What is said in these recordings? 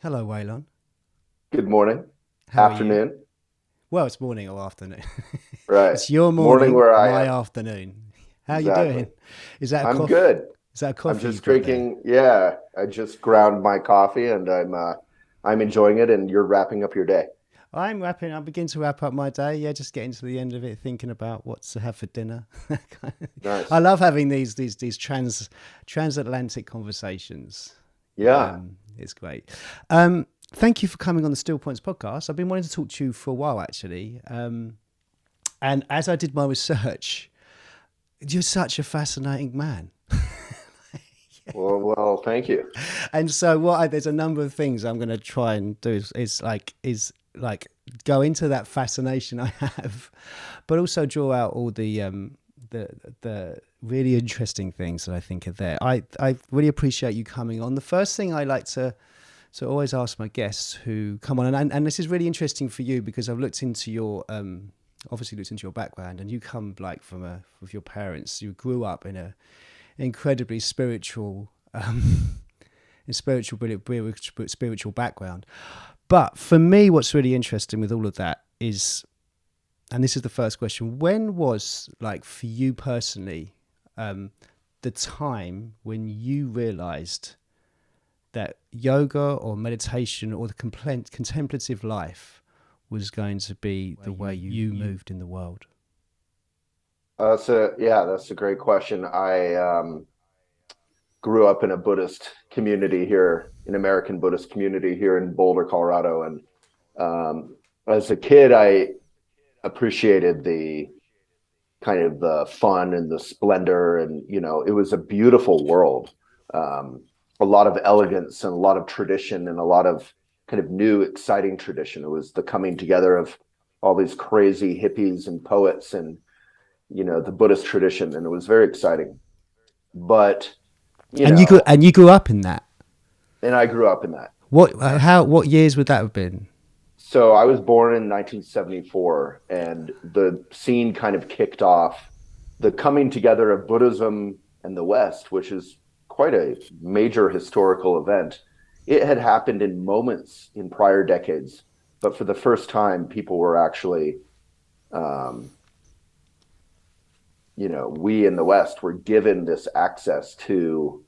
Hello, Waylon. Good morning, How are you? afternoon, Well, it's morning or afternoon. right? It's your Morning morning, where I my am. afternoon. How you Exactly. doing? Is that a I'm cough? good. Is that a I'm coffee just you've got there? drinking. Yeah, I just ground my coffee and I'm enjoying it. And you're wrapping up your day. I begin to wrap up my day. Yeah, just getting to the end of it, thinking about what to have for dinner. I Nice. love having these transatlantic conversations. Yeah. It's great. Thank you for coming on the Still Points podcast. I've been wanting to talk to you for a while, actually. And as I did my research, you're such a fascinating man. Well, thank you. And so there's a number of things I'm going to try and do is go into that fascination I have, but also draw out all the really interesting things that I think are there. I really appreciate you coming on. The first thing I like to always ask my guests who come on, and this is really interesting for you because I've looked into your obviously looked into your background, and you come like with your parents. You grew up in a incredibly spiritual spiritual background. But for me, what's really interesting with all of that is, and this is the first question: when was, like, for you personally, the time when you realized that yoga or meditation or the contemplative life was going to be the way you moved in the world? That's a great question. I grew up in a Buddhist community here, an American Buddhist community here in Boulder, Colorado, and as a kid, I appreciated the kind of the fun and the splendor, and it was a beautiful world. A lot of elegance and a lot of tradition and a lot of kind of new exciting tradition. It was the coming together of all these crazy hippies and poets and the Buddhist tradition, and it was very exciting. But you And you grew know and you grew up in that. and I grew up in that. What years would that have been? So I was born in 1974, and the scene kind of kicked off the coming together of Buddhism and the West, which is quite a major historical event. It had happened in moments in prior decades, but for the first time, people were actually, um, we in the West were given this access to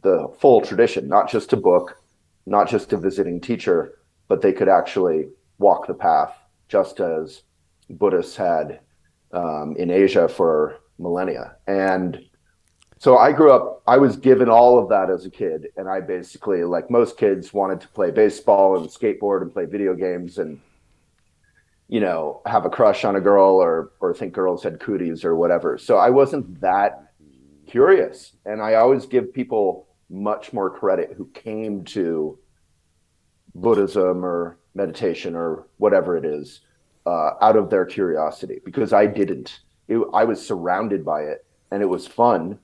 the full tradition, not just a book, not just a visiting teacher, but they could actually walk the path, just as Buddhists had in Asia for millennia. And so I grew up, I was given all of that as a kid. And I basically, like most kids, wanted to play baseball and skateboard and play video games and, have a crush on a girl or think girls had cooties or whatever. So I wasn't that curious. And I always give people much more credit who came to Buddhism or meditation or whatever it is out of their curiosity, because I didn't. I was surrounded by it and it was fun,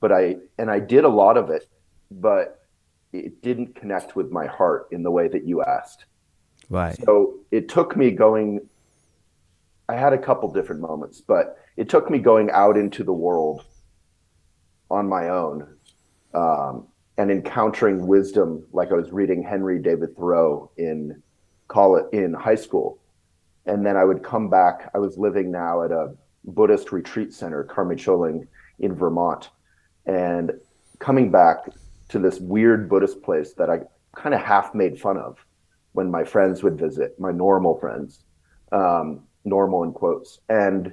but I did a lot of it, but it didn't connect with my heart in the way that you asked. Right. So it took me going. I had a couple different moments, but it took me going out into the world on my own, and encountering wisdom, like I was reading Henry David Thoreau in college, in high school, and then I would come back. I was living now at a Buddhist retreat center, Karmicholing, in Vermont, and coming back to this weird Buddhist place that I kind of half made fun of when my friends would visit, my normal friends, normal in quotes, and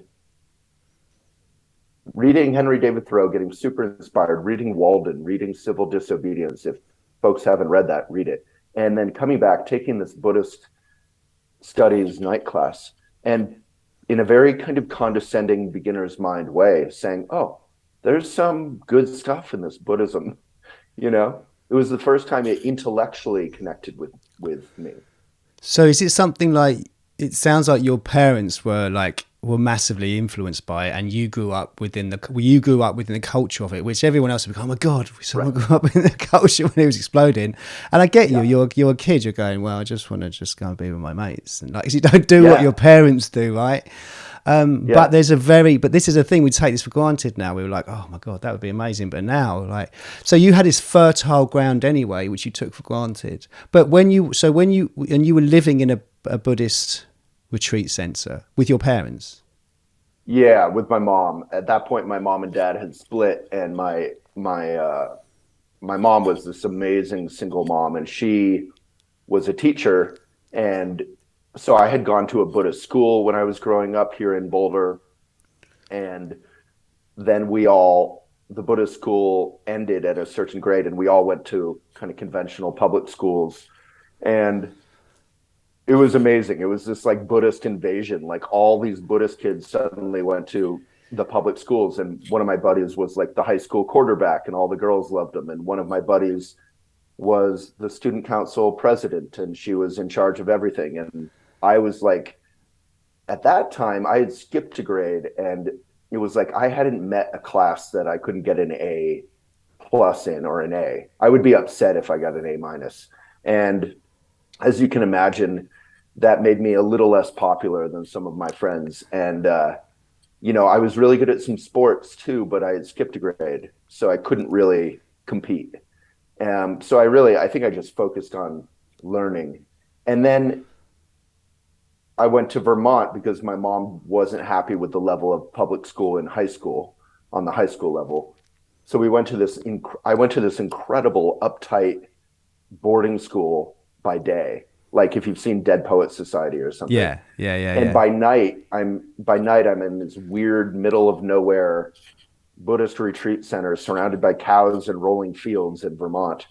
reading Henry David Thoreau, getting super inspired, reading Walden, reading Civil Disobedience. If folks haven't read that, read it. And then coming back, taking this Buddhist studies night class, and in a very kind of condescending beginner's mind way, saying, "Oh, there's some good stuff in this Buddhism." It was the first time it intellectually connected with me. So is it something like, it sounds like your parents were massively influenced by it, and you grew up within the culture of it, which everyone else would be, oh my god, someone Right. grew up in the culture when it was exploding. And I get you, Yeah. you're a kid, you're going, well, I just want to just go and be with my mates, and like, you don't do what Yeah. your parents do, right? Yeah. But this is a thing, we take this for granted now. We were like, oh my God, that would be amazing. But now, like, so you had this fertile ground anyway, which you took for granted. But and you were living in a Buddhist retreat center with your parents. Yeah, with my mom. At that point, my mom and dad had split, and my mom was this amazing single mom, and she was a teacher. And so I had gone to a Buddhist school when I was growing up here in Boulder, and then the Buddhist school ended at a certain grade, and we all went to kind of conventional public schools, and it was amazing. It was this like Buddhist invasion. Like all these Buddhist kids suddenly went to the public schools. And one of my buddies was like the high school quarterback, and all the girls loved him. And one of my buddies was the student council president, and she was in charge of everything. And I was like, at that time, I had skipped a grade, and it was like I hadn't met a class that I couldn't get an A plus in, or an A. I would be upset if I got an A minus. And as you can imagine, that made me a little less popular than some of my friends. And, I was really good at some sports too, but I had skipped a grade, so I couldn't really compete. So I think I just focused on learning. And then I went to Vermont because my mom wasn't happy with the level of public school in high school, on the high school level. So I went to this incredible uptight boarding school by day, like if you've seen Dead Poets Society or something. And Yeah. by night I'm in this weird middle of nowhere Buddhist retreat center surrounded by cows and rolling fields in Vermont.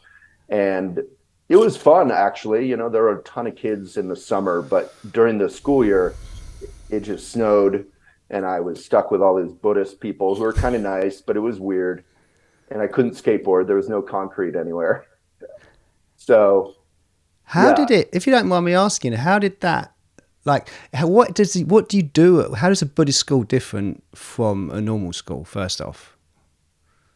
And it was fun, actually. There were a ton of kids in the summer, but during the school year, it just snowed, and I was stuck with all these Buddhist people who were kind of nice, but it was weird. And I couldn't skateboard. There was no concrete anywhere. So, How yeah. did it, if you don't mind me asking, how did that, like, what do you do? How does a Buddhist school different from a normal school, first off?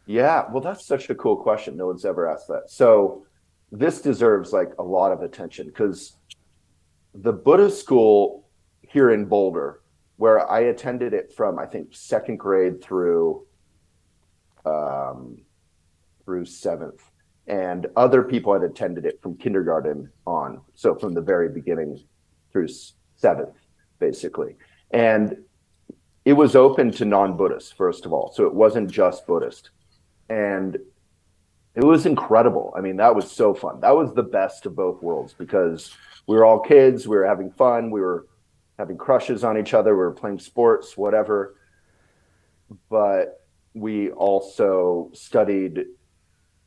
Yeah, well, that's such a cool question. No one's ever asked that. So, this deserves like a lot of attention because the Buddhist school here in Boulder, where I attended it from, I think, second grade um, through seventh, and other people had attended it from kindergarten on, so from the very beginning through seventh, basically. And it was open to non-Buddhists, first of all, so it wasn't just Buddhist. And it was incredible. I mean, that was so fun. That was the best of both worlds because we were all kids, we were having fun, we were having crushes on each other, we were playing sports, whatever. But we also studied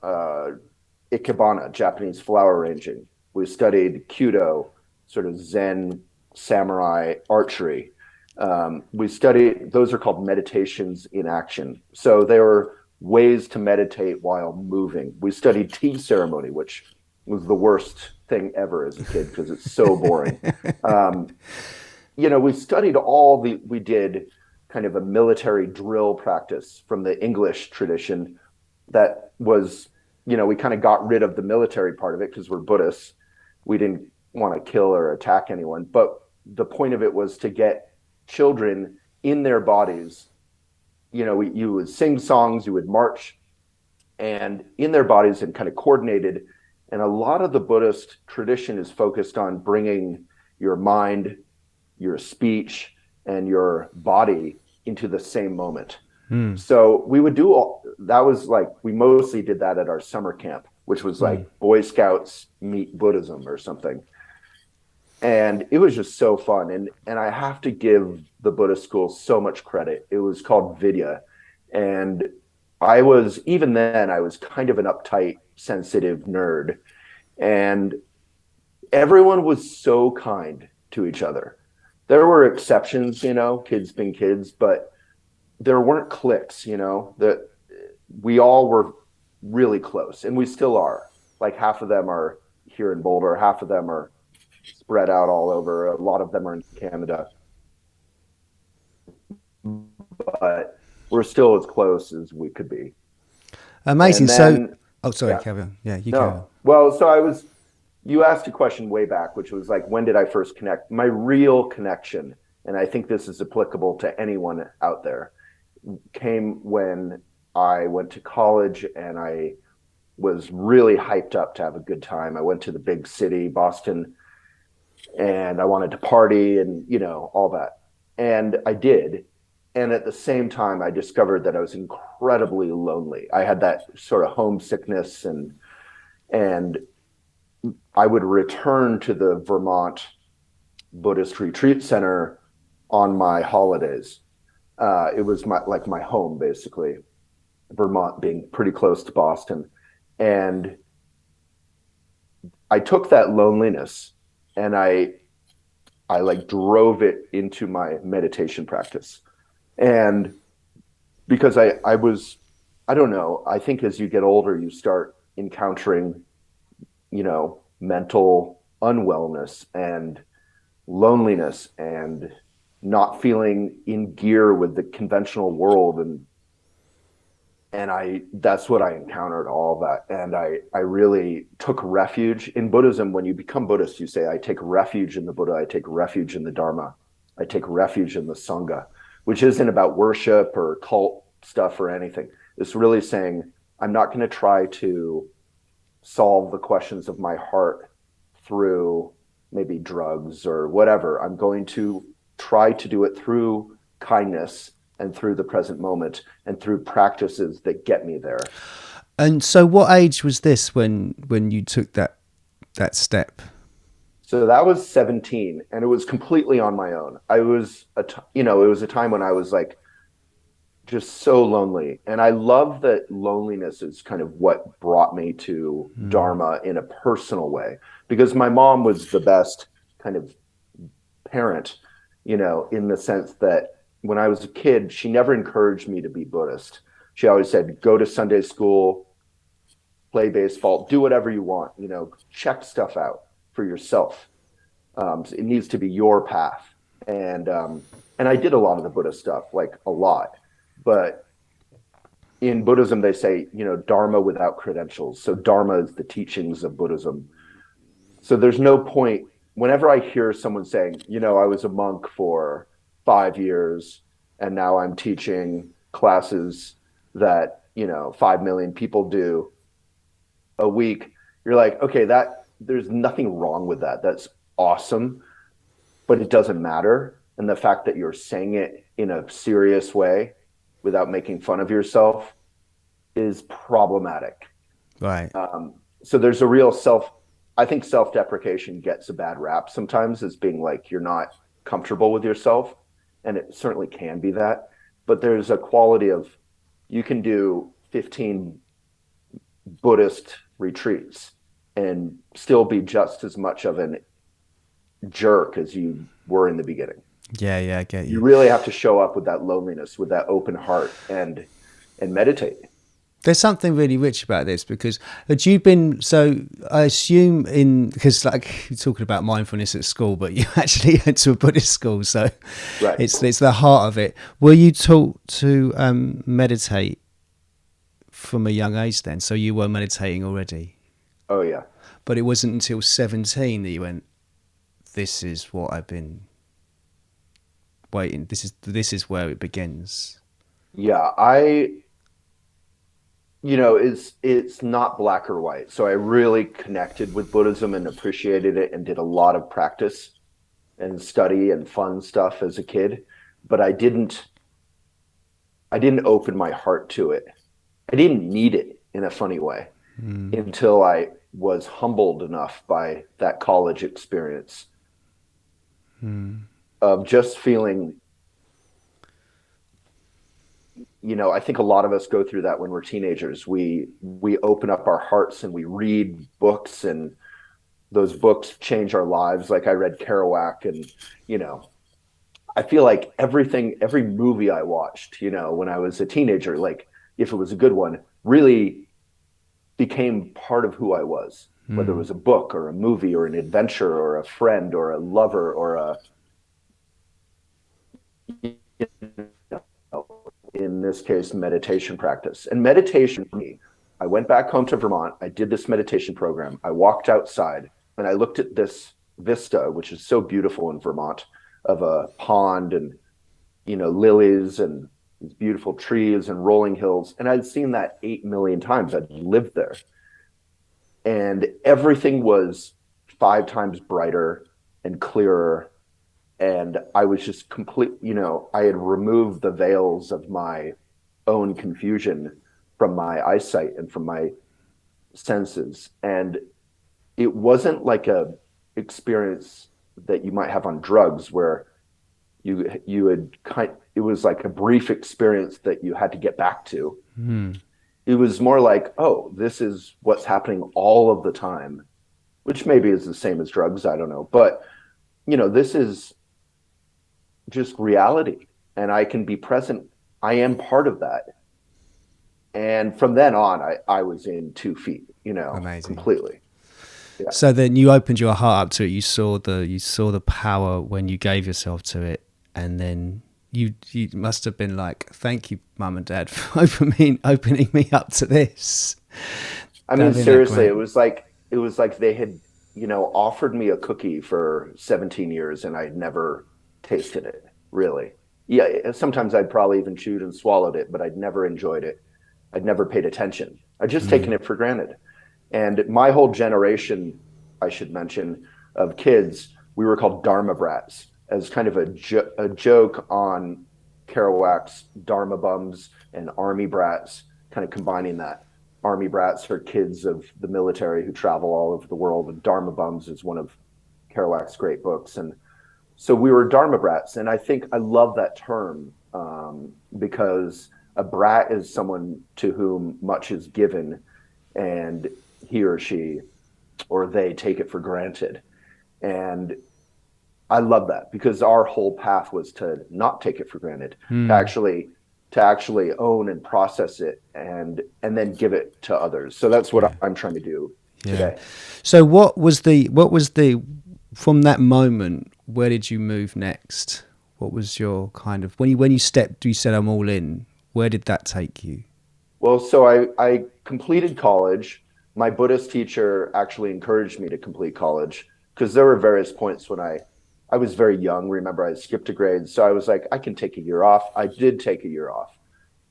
ikebana, Japanese flower arranging. We studied Kyudo, sort of Zen samurai archery. We studied, those are called meditations in action. So they were ways to meditate while moving. We studied tea ceremony, which was the worst thing ever as a kid because it's so boring. We studied we did kind of a military drill practice from the English tradition that was, we kind of got rid of the military part of it because we're Buddhists. We didn't want to kill or attack anyone. But the point of it was to get children in their bodies. You would sing songs, you would march, and in their bodies and kind of coordinated. And a lot of the Buddhist tradition is focused on bringing your mind, your speech, and your body into the same moment. So we would that was like, we mostly did that at our summer camp, which was like Boy Scouts meet Buddhism or something. And it was just so fun. And I have to give the Buddhist school so much credit. It was called Vidya. And even then, I was kind of an uptight, sensitive nerd. And everyone was so kind to each other. There were exceptions, kids being kids, but there weren't cliques, that we all were really close, and we still are. Like half of them are here in Boulder, half of them are spread out all over. A lot of them are in Canada, but we're still as close as we could be. Amazing. And then, Sorry, yeah, Kevin. Yeah, you carry on. no. Well, you asked a question way back, which was like, when did I first connect? My real connection and I think this is applicable to anyone out there, came when I went to college and I was really hyped up to have a good time. I went to the big city, Boston, and I wanted to party and, all that. And I did. And at the same time, I discovered that I was incredibly lonely. I had that sort of homesickness, and I would return to the Vermont Buddhist retreat center on my holidays. It was my home, basically, Vermont being pretty close to Boston. And I took that loneliness and I like drove it into my meditation practice. And because I don't know, I think as you get older, you start encountering, mental unwellness and loneliness and not feeling in gear with the conventional world. And that's what I encountered, all of that. And I really took refuge in Buddhism. When you become Buddhist, you say, I take refuge in the Buddha, I take refuge in the Dharma, I take refuge in the Sangha, which isn't about worship or cult stuff or anything. It's really saying, I'm not going to try to solve the questions of my heart through maybe drugs or whatever. I'm going to try to do it through kindness and through the present moment and through practices that get me there. And so what age was this when you took that step? So that was 17, and it was completely on my own. It was a time when I was like just so lonely. And I love that loneliness is kind of what brought me to Dharma in a personal way, because my mom was the best kind of parent, in the sense that when I was a kid, she never encouraged me to be Buddhist. She always said, go to Sunday school, play baseball, do whatever you want, check stuff out for yourself. It needs to be your path. And I did a lot of the Buddhist stuff, like a lot. But in Buddhism, they say, Dharma without credentials. So Dharma is the teachings of Buddhism. So there's no point, whenever I hear someone saying, I was a monk for 5 years and now I'm teaching classes that, 5 million people do a week, you're like, okay, there's nothing wrong with that. That's awesome, but it doesn't matter. And the fact that you're saying it in a serious way without making fun of yourself is problematic. Right. So there's a real I think self-deprecation gets a bad rap sometimes as being like, you're not comfortable with yourself. And it certainly can be that. But there's a quality of, you can do 15 Buddhist retreats and still be just as much of an jerk as you were in the beginning. Yeah, I get you. You really have to show up with that loneliness, with that open heart, and meditate. There's something really rich about this, because had you been, so I assume because like you're talking about mindfulness at school, but you actually went to a Buddhist school, so right. It's the heart of it. Were you taught to meditate from a young age then? So you were meditating already? Oh yeah. But it wasn't until 17 that you went, this is what I've been waiting. This is where it begins. Yeah, it's not black or white. So I really connected with Buddhism and appreciated it and did a lot of practice and study and fun stuff as a kid, but I didn't open my heart to it. I didn't need it in a funny way until I was humbled enough by that college experience of just feeling, I think a lot of us go through that when we're teenagers. We open up our hearts and we read books, and those books change our lives. Like I read Kerouac, and, I feel like every movie I watched, when I was a teenager, like if it was a good one, really became part of who I was, whether it was a book or a movie or an adventure or a friend or a lover or in this case, meditation practice. And meditation for me, I went back home to Vermont. I did this meditation program. I walked outside and I looked at this vista, which is so beautiful in Vermont, of a pond and, lilies and these beautiful trees and rolling hills. And I'd seen that 8 million times. I'd lived there. And everything was 5 times brighter and clearer. And I was just I had removed the veils of my own confusion from my eyesight and from my senses. And it wasn't like a experience that you might have on drugs where you had it was like a brief experience that you had to get back to. It was more like, oh, this is what's happening all of the time, which maybe is the same as drugs, I don't know, but this is just reality, and I can be present. I am part of that. And from then on, I was in 2 feet, Amazing. completely. Yeah. So then you opened your heart up to it. You saw the power when you gave yourself to it, and then you must have been like, "Thank you, Mum and Dad, for opening me up to this." I mean, seriously, it was like they had, offered me a cookie for 17 years and I'd never tasted it, really. Yeah, sometimes I'd probably even chewed and swallowed it, but I'd never enjoyed it. I'd never paid attention. I'd just taken it for granted. And my whole generation, I should mention, of kids, we were called Dharma brats as kind of a joke on Kerouac's Dharma bums and army brats, kind of combining that. Army brats are kids of the military who travel all over the world, and Dharma bums is one of Kerouac's great books. And so we were Dharma brats. And I think I love that term because a brat is someone to whom much is given, and he or she or they take it for granted. And I love that because our whole path was to not take it for granted, to actually own and process it and then give it to others. So that's what I'm trying to do today. So what was the from that moment, where did you move next? What was your kind of when you stepped, you said I'm all in, where did that take you? Well, so I completed college. My Buddhist teacher actually encouraged me to complete college because there were various points when I was very young. Remember, I skipped a grade. So I was like, I can take a year off. I did take a year off.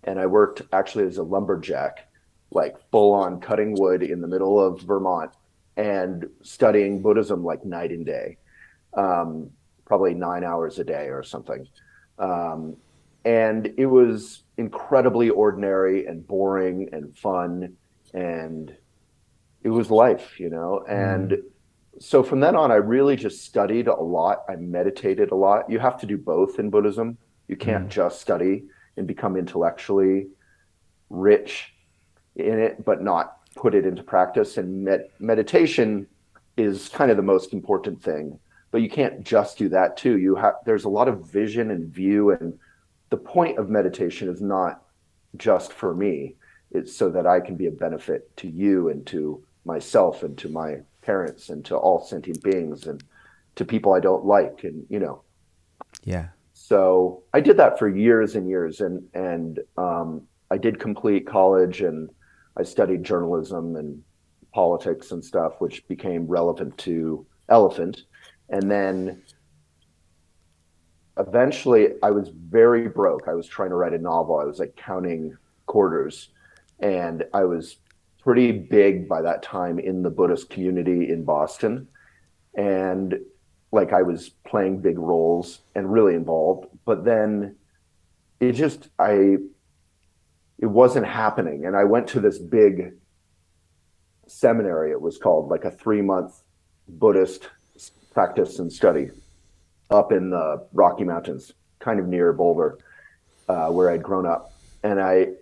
And I worked actually as a lumberjack, like full on cutting wood in the middle of Vermont and studying Buddhism like night and day, probably 9 hours a day or something. Um, and it was incredibly ordinary and boring and fun. And it was life. And so from then on, I really just studied a lot. I meditated a lot. You have to do both in Buddhism. You can't just study and become intellectually rich in it, but not put it into practice. And meditation is kind of the most important thing, but you can't just do that too. There's a lot of vision and view, and the point of meditation is not just for me. It's so that I can be a benefit to you and to myself and to my parents and to all sentient beings and to people I don't like. And Yeah. so I did that for years and years. And I did complete college, and I studied journalism and politics and stuff, which became relevant to Elephant. And then eventually I was very broke. I was trying to write a novel. I was like counting quarters, and I was pretty big by that time in the Buddhist community in Boston. And like I was playing big roles and really involved, but then it just, it wasn't happening. And I went to this big seminary, it was called, like a 3-month Buddhist practice and study up in the Rocky Mountains, kind of near Boulder, where I'd grown up. And I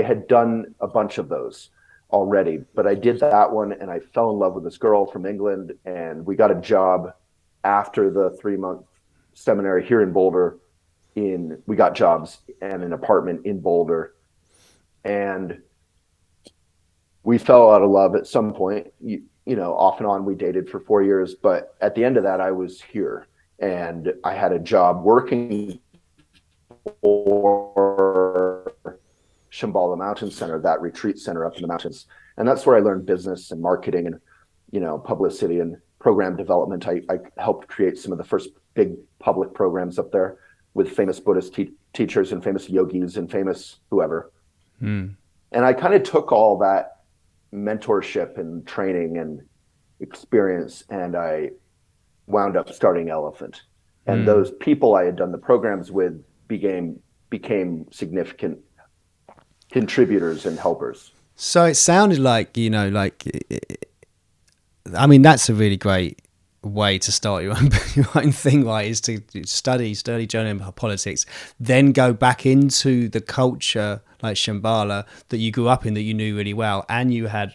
had done a bunch of those already, but I did that one and I fell in love with this girl from England, and we got a job after the 3-month seminary here in Boulder. We got jobs and an apartment in Boulder, and we fell out of love at some point. Off and on, we dated for 4 years, but at the end of that, I was here and I had a job working for Shambhala Mountain Center, that retreat center up in the mountains. And that's where I learned business and marketing and, publicity. And program development. I helped create some of the first big public programs up there with famous Buddhist teachers and famous yogis and famous whoever. Mm. And I kind of took all that mentorship and training and experience, and I wound up starting Elephant. And Mm. those people I had done the programs with became significant contributors and helpers. So it sounded like, I mean, that's a really great way to start your own thing, right? Is to study journalism and politics, then go back into the culture like Shambhala that you grew up in, that you knew really well, and you had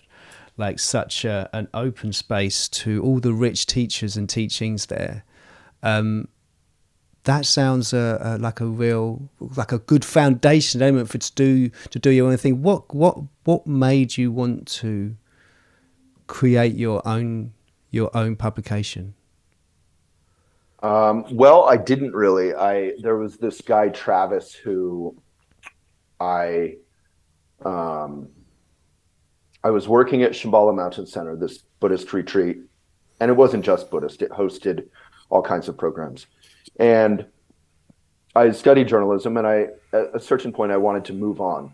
like such an open space to all the rich teachers and teachings there. That sounds like a good foundation element for to do your own thing. What made you want to create your own publication? Well, I didn't really. There was this guy Travis who I um, I was working at Shambhala Mountain Center, this Buddhist retreat, and it wasn't just Buddhist. It hosted all kinds of programs, and I studied journalism. And at a certain point, I wanted to move on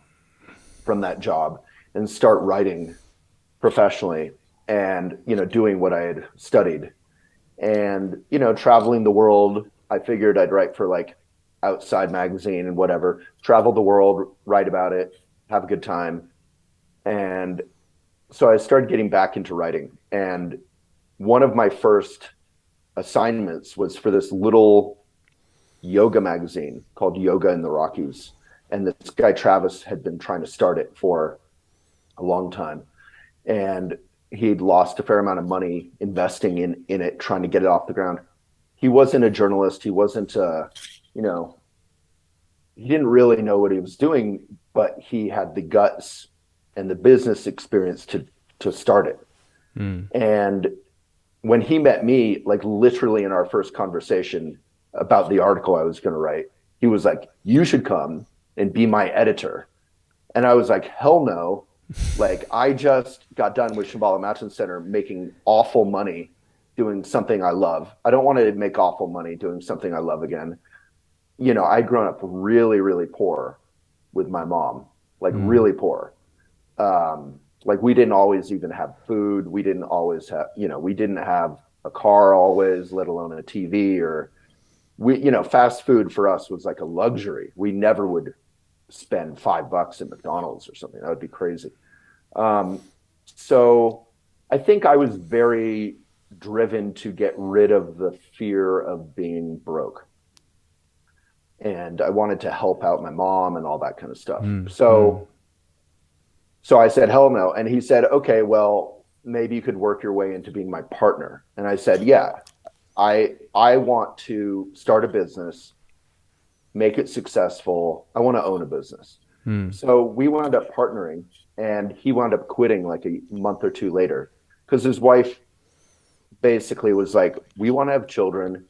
from that job and start writing professionally, and doing what I had studied, and traveling the world. I figured I'd write for like Outside Magazine and whatever, travel the world, write about it, have a good time. And so I started getting back into writing. And one of my first assignments was for this little yoga magazine called Yoga in the Rockies. And this guy Travis had been trying to start it for a long time, and he'd lost a fair amount of money investing in it, trying to get it off the ground. He wasn't a journalist. He wasn't he didn't really know what he was doing, but he had the guts and the business experience to start it. Mm. And when he met me, like literally in our first conversation about the article I was going to write, he was like, "You should come and be my editor." And I was like, "Hell no." Like, I just got done with Shambhala Mountain Center making awful money doing something I love. I don't want to make awful money doing something I love again. I'd grown up really, really poor with my mom, like really poor. Like, we didn't always even have food. We didn't always have, we didn't have a car always, let alone a TV, or fast food for us was like a luxury. We never would spend $5 at McDonald's or something. That would be crazy. So I think I was very driven to get rid of the fear of being broke. And I wanted to help out my mom and all that kind of stuff. So I said, hell no. And he said, okay, well, maybe you could work your way into being my partner. And I said, yeah, I want to start a business, make it successful. I want to own a business. So we wound up partnering, and he wound up quitting like a month or two later, because his wife basically was like, "We want to have children.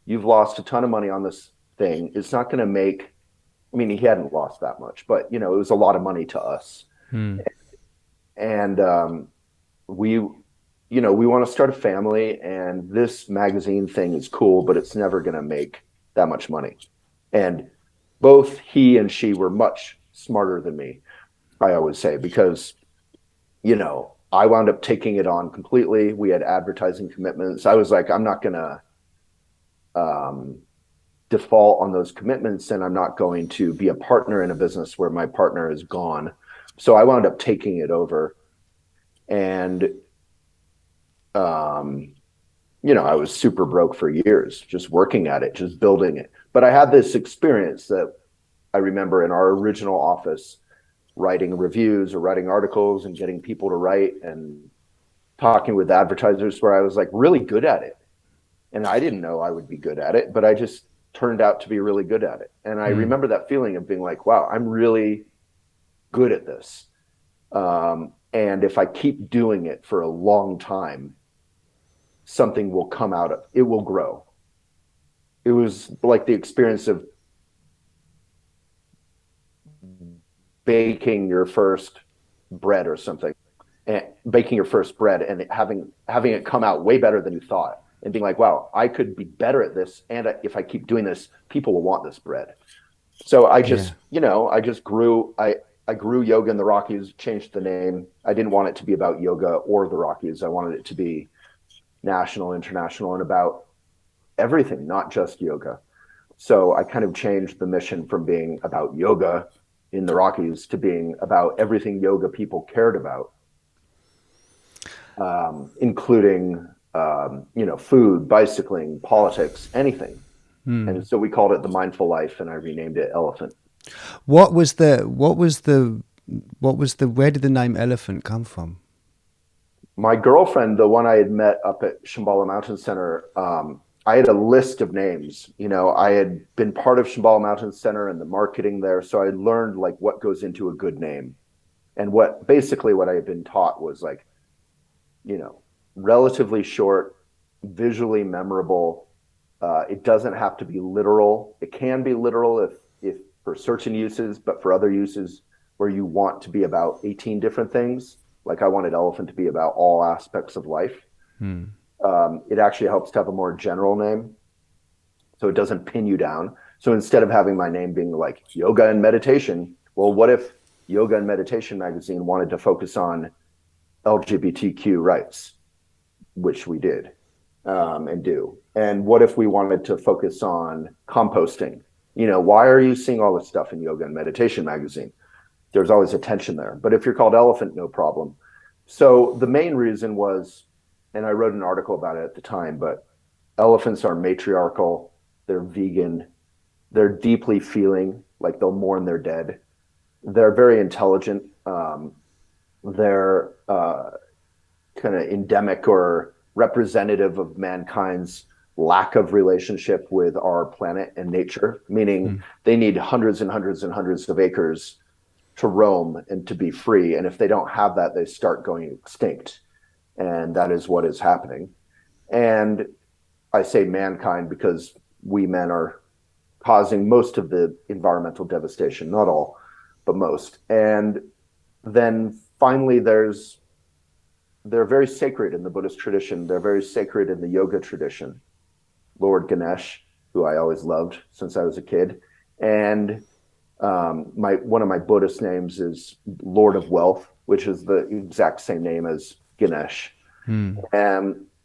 You've lost a ton of money on this thing. It's not going to make," I mean, he hadn't lost that much, but it was a lot of money to us. And we want to start a family, and this magazine thing is cool, but it's never going to make that much money. And both he and she were much smarter than me, I always say, because, I wound up taking it on completely. We had advertising commitments. I was like, I'm not going to default on those commitments, and I'm not going to be a partner in a business where my partner is gone. So I wound up taking it over. And, I was super broke for years, just working at it, just building it. But I had this experience that I remember in our original office, writing reviews or writing articles and getting people to write and talking with advertisers, where I was like really good at it. And I didn't know I would be good at it, but I just turned out to be really good at it. And I remember that feeling of being like, wow, I'm really good at this. And if I keep doing it for a long time, something will come out of it, will grow. It was like the experience of baking your first bread or something. and baking your first bread and having it come out way better than you thought, and being like, wow, I could be better at this, and if I keep doing this, people will want this bread. So I Yeah. just, I just grew. I grew yoga in the Rockies, changed the name. I didn't want it to be about yoga or the Rockies. I wanted it to be national, international, and about everything, not just yoga. So I kind of changed the mission from being about yoga in the Rockies to being about everything yoga people cared about, including food, bicycling, politics, anything. And so we called it the Mindful Life, and I renamed it Elephant. Where did the name Elephant come from? My girlfriend, the one I had met up at Shambhala Mountain Center, I had a list of names. I had been part of Shambhala Mountain Center and the marketing there, so I learned like what goes into a good name, and what I had been taught was like, relatively short, visually memorable. It doesn't have to be literal. It can be literal if for certain uses, but for other uses where you want to be about 18 different things, like I wanted Elephant to be about all aspects of life. It actually helps to have a more general name, so it doesn't pin you down. So instead of having my name being like yoga and meditation, well, what if Yoga and Meditation magazine wanted to focus on LGBTQ rights, which we did, and do? And what if we wanted to focus on composting? Why are you seeing all this stuff in Yoga and Meditation magazine? There's always a tension there. But if you're called Elephant, no problem. So the main reason was, and I wrote an article about it at the time, but elephants are matriarchal, they're vegan, they're deeply feeling, like they'll mourn their dead. They're very intelligent. They're kind of endemic or representative of mankind's lack of relationship with our planet and nature, meaning they need hundreds and hundreds and hundreds of acres to roam and to be free. And if they don't have that, they start going extinct. And that is what is happening. And I say mankind because we men are causing most of the environmental devastation, not all, but most. And then finally, they're very sacred in the Buddhist tradition. They're very sacred in the yoga tradition. Lord Ganesh, who I always loved since I was a kid. And one of my Buddhist names is Lord of Wealth, which is the exact same name as Ganesh. And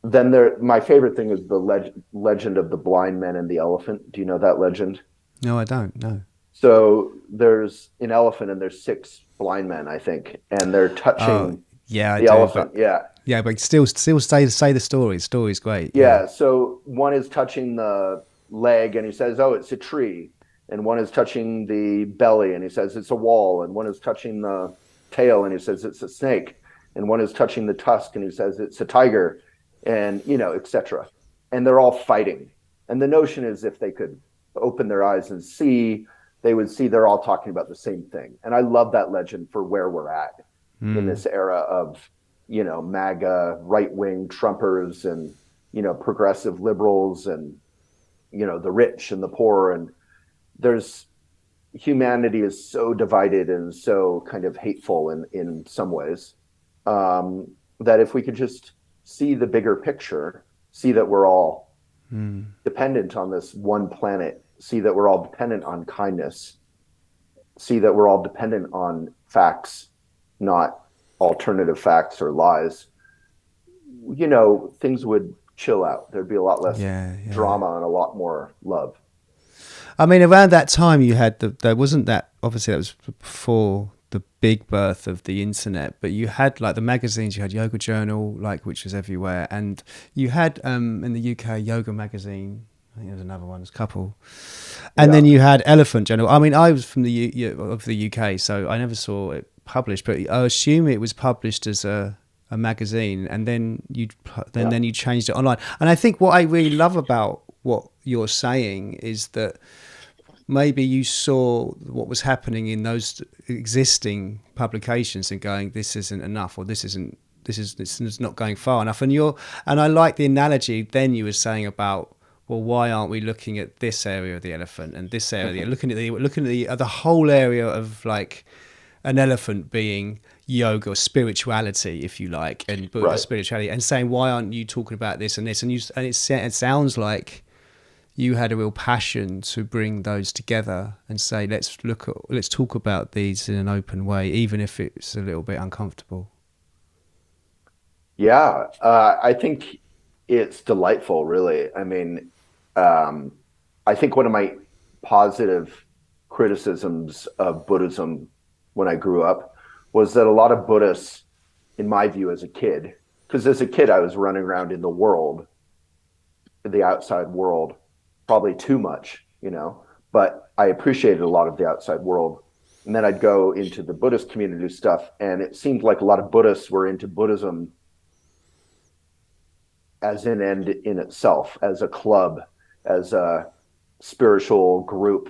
then my favorite thing is the legend of the blind men and the elephant. Do you know that legend? No, I don't. No. So there's an elephant and there's 6 blind men, I think, and they're touching Yeah, I the do. elephant. But Yeah. yeah, but still say the story. Story's great. Yeah. Yeah. So one is touching the leg and he says, oh, it's a tree. And one is touching the belly and he says, it's a wall. And one is touching the tail and he says, it's a snake. And one is touching the tusk and he says, it's a tiger, and, etc. And they're all fighting. And the notion is if they could open their eyes and see, they would see they're all talking about the same thing. And I love that legend for where we're at in this era of, MAGA, right-wing Trumpers and, progressive liberals and, the rich and the poor. And humanity is so divided and so kind of hateful in some ways, that if we could just see the bigger picture, see that we're all dependent on this one planet, see that we're all dependent on kindness, see that we're all dependent on facts, not alternative facts or lies, things would chill out. There'd be a lot less drama and a lot more love. I mean, around that time you had there wasn't that, obviously that was before the big birth of the internet, but you had like the magazines, you had Yoga Journal, like, which was everywhere. And you had, in the UK, Yoga Magazine. I think there's another one, there's a couple. And then you had Elephant Journal. I mean, I was from of the UK, so I never saw it published, but I assume it was published as a magazine, and then you changed it online. And I think what I really love about what you're saying is that maybe you saw what was happening in those existing publications and going, this isn't enough, or this is not going far enough. And I like the analogy then you were saying about, well, why aren't we looking at this area of the elephant and this area, looking at the whole area of like an elephant being yoga or spirituality, if you like, and Buddhist Right. spirituality, and saying, why aren't you talking about this and this? And it sounds like you had a real passion to bring those together and say, let's talk about these in an open way, even if it's a little bit uncomfortable. Yeah, I think it's delightful, really. I mean, um, I think one of my positive criticisms of Buddhism when I grew up was that a lot of Buddhists, in my view, as a kid, because as a kid I was running around in the world, the outside world, probably too much, but I appreciated a lot of the outside world. And then I'd go into the Buddhist community stuff, and it seemed like a lot of Buddhists were into Buddhism as an end in itself, as a club, as a spiritual group.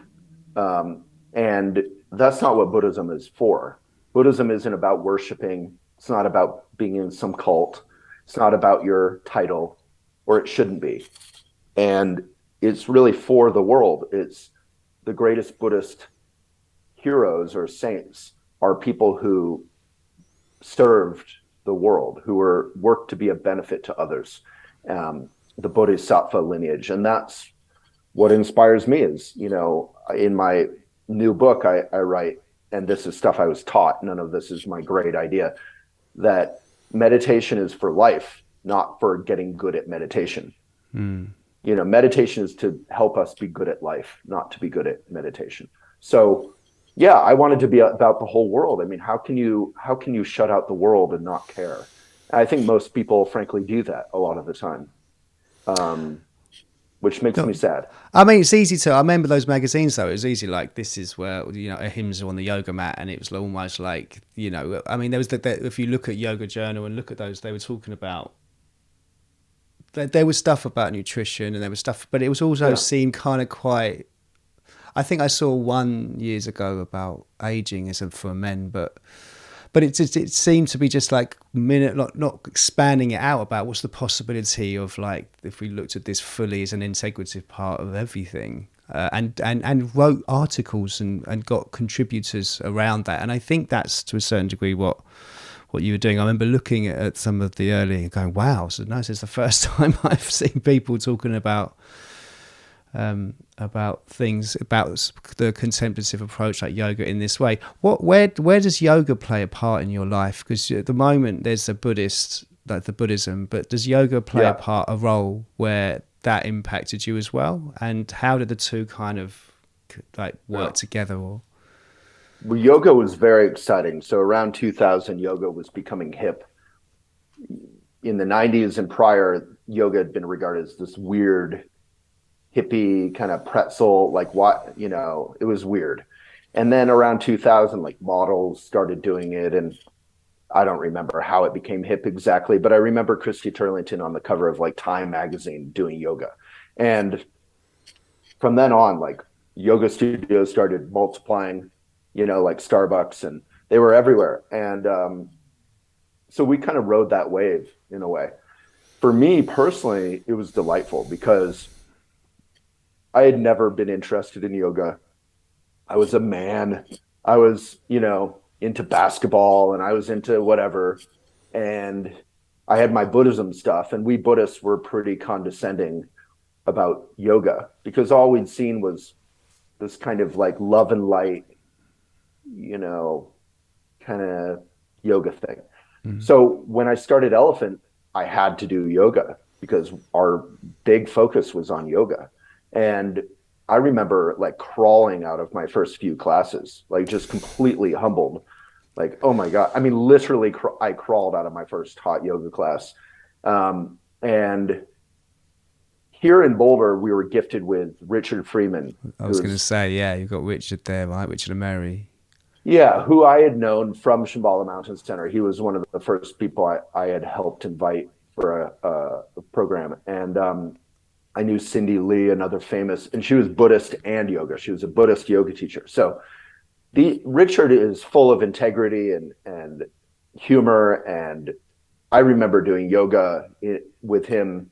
And that's not what Buddhism is for. Buddhism isn't about worshiping, it's not about being in some cult, it's not about your title, or it shouldn't be. And it's really for the world. It's the greatest Buddhist heroes or saints are people who served the world, who were worked to be a benefit to others. The Bodhisattva lineage, and that's what inspires me. Is in my new book, I write, and this is stuff I was taught. None of this is my great idea. That meditation is for life, not for getting good at meditation. Mm. Meditation is to help us be good at life, not to be good at meditation. So yeah, I wanted to be about the whole world. I mean, how can you shut out the world and not care? And I think most people frankly do that a lot of the time, um, which makes me No, sad. I mean, it's easy to. I remember those magazines though. It was easy. Like this is where a hymns on the yoga mat, and it was almost like I mean, there was if you look at Yoga Journal and look at those, they were talking about. There was stuff about nutrition, and there was stuff, but it was also Yeah. seemed kind of quite. I think I saw one years ago about aging as for men, but it seemed to be just like minute not expanding it out about what's the possibility of, like, if we looked at this fully as an integrative part of everything, and wrote articles and got contributors around that. And I think that's to a certain degree what you were doing. I remember looking at some of the early and going, wow, so no, this is the first time I've seen people talking about things, about the contemplative approach like yoga in this way. Where does yoga play a part in your life? Because at the moment there's the Buddhist, like the Buddhism, but does yoga play Yeah. a role where that impacted you as well? And how did the two kind of like Yeah. work together? Or Well, yoga was very exciting. So around 2000, yoga was becoming hip. In the 90s and prior, yoga had been regarded as this weird hippie kind of pretzel, like what, it was weird. And then around 2000, like models started doing it. And I don't remember how it became hip exactly, but I remember Christy Turlington on the cover of like Time magazine doing yoga. And from then on, like yoga studios started multiplying, like Starbucks, and they were everywhere. And so we kind of rode that wave in a way. For me personally, it was delightful because I had never been interested in yoga. I was a man. I was, into basketball, and I was into whatever. And I had my Buddhism stuff, and we Buddhists were pretty condescending about yoga because all we'd seen was this kind of like love and light, you know, kind of yoga thing. mm. So when I started Elephant, I had to do yoga because our big focus was on yoga. And I remember like crawling out of my first few classes, like just completely humbled. Like, oh my God. I mean, literally, I crawled out of my first hot yoga class. And here in Boulder, we were gifted with Richard Freeman, I was going to who's, say, yeah, you've got Richard there, right? Richard and Mary. yeah, who I had known from Shambhala Mountain Center. He was one of the first people I had helped invite for a program. And I knew Cindy Lee, another famous, and she was Buddhist and yoga. She was a Buddhist yoga teacher. So the Richard is full of integrity and humor. And I remember doing yoga with him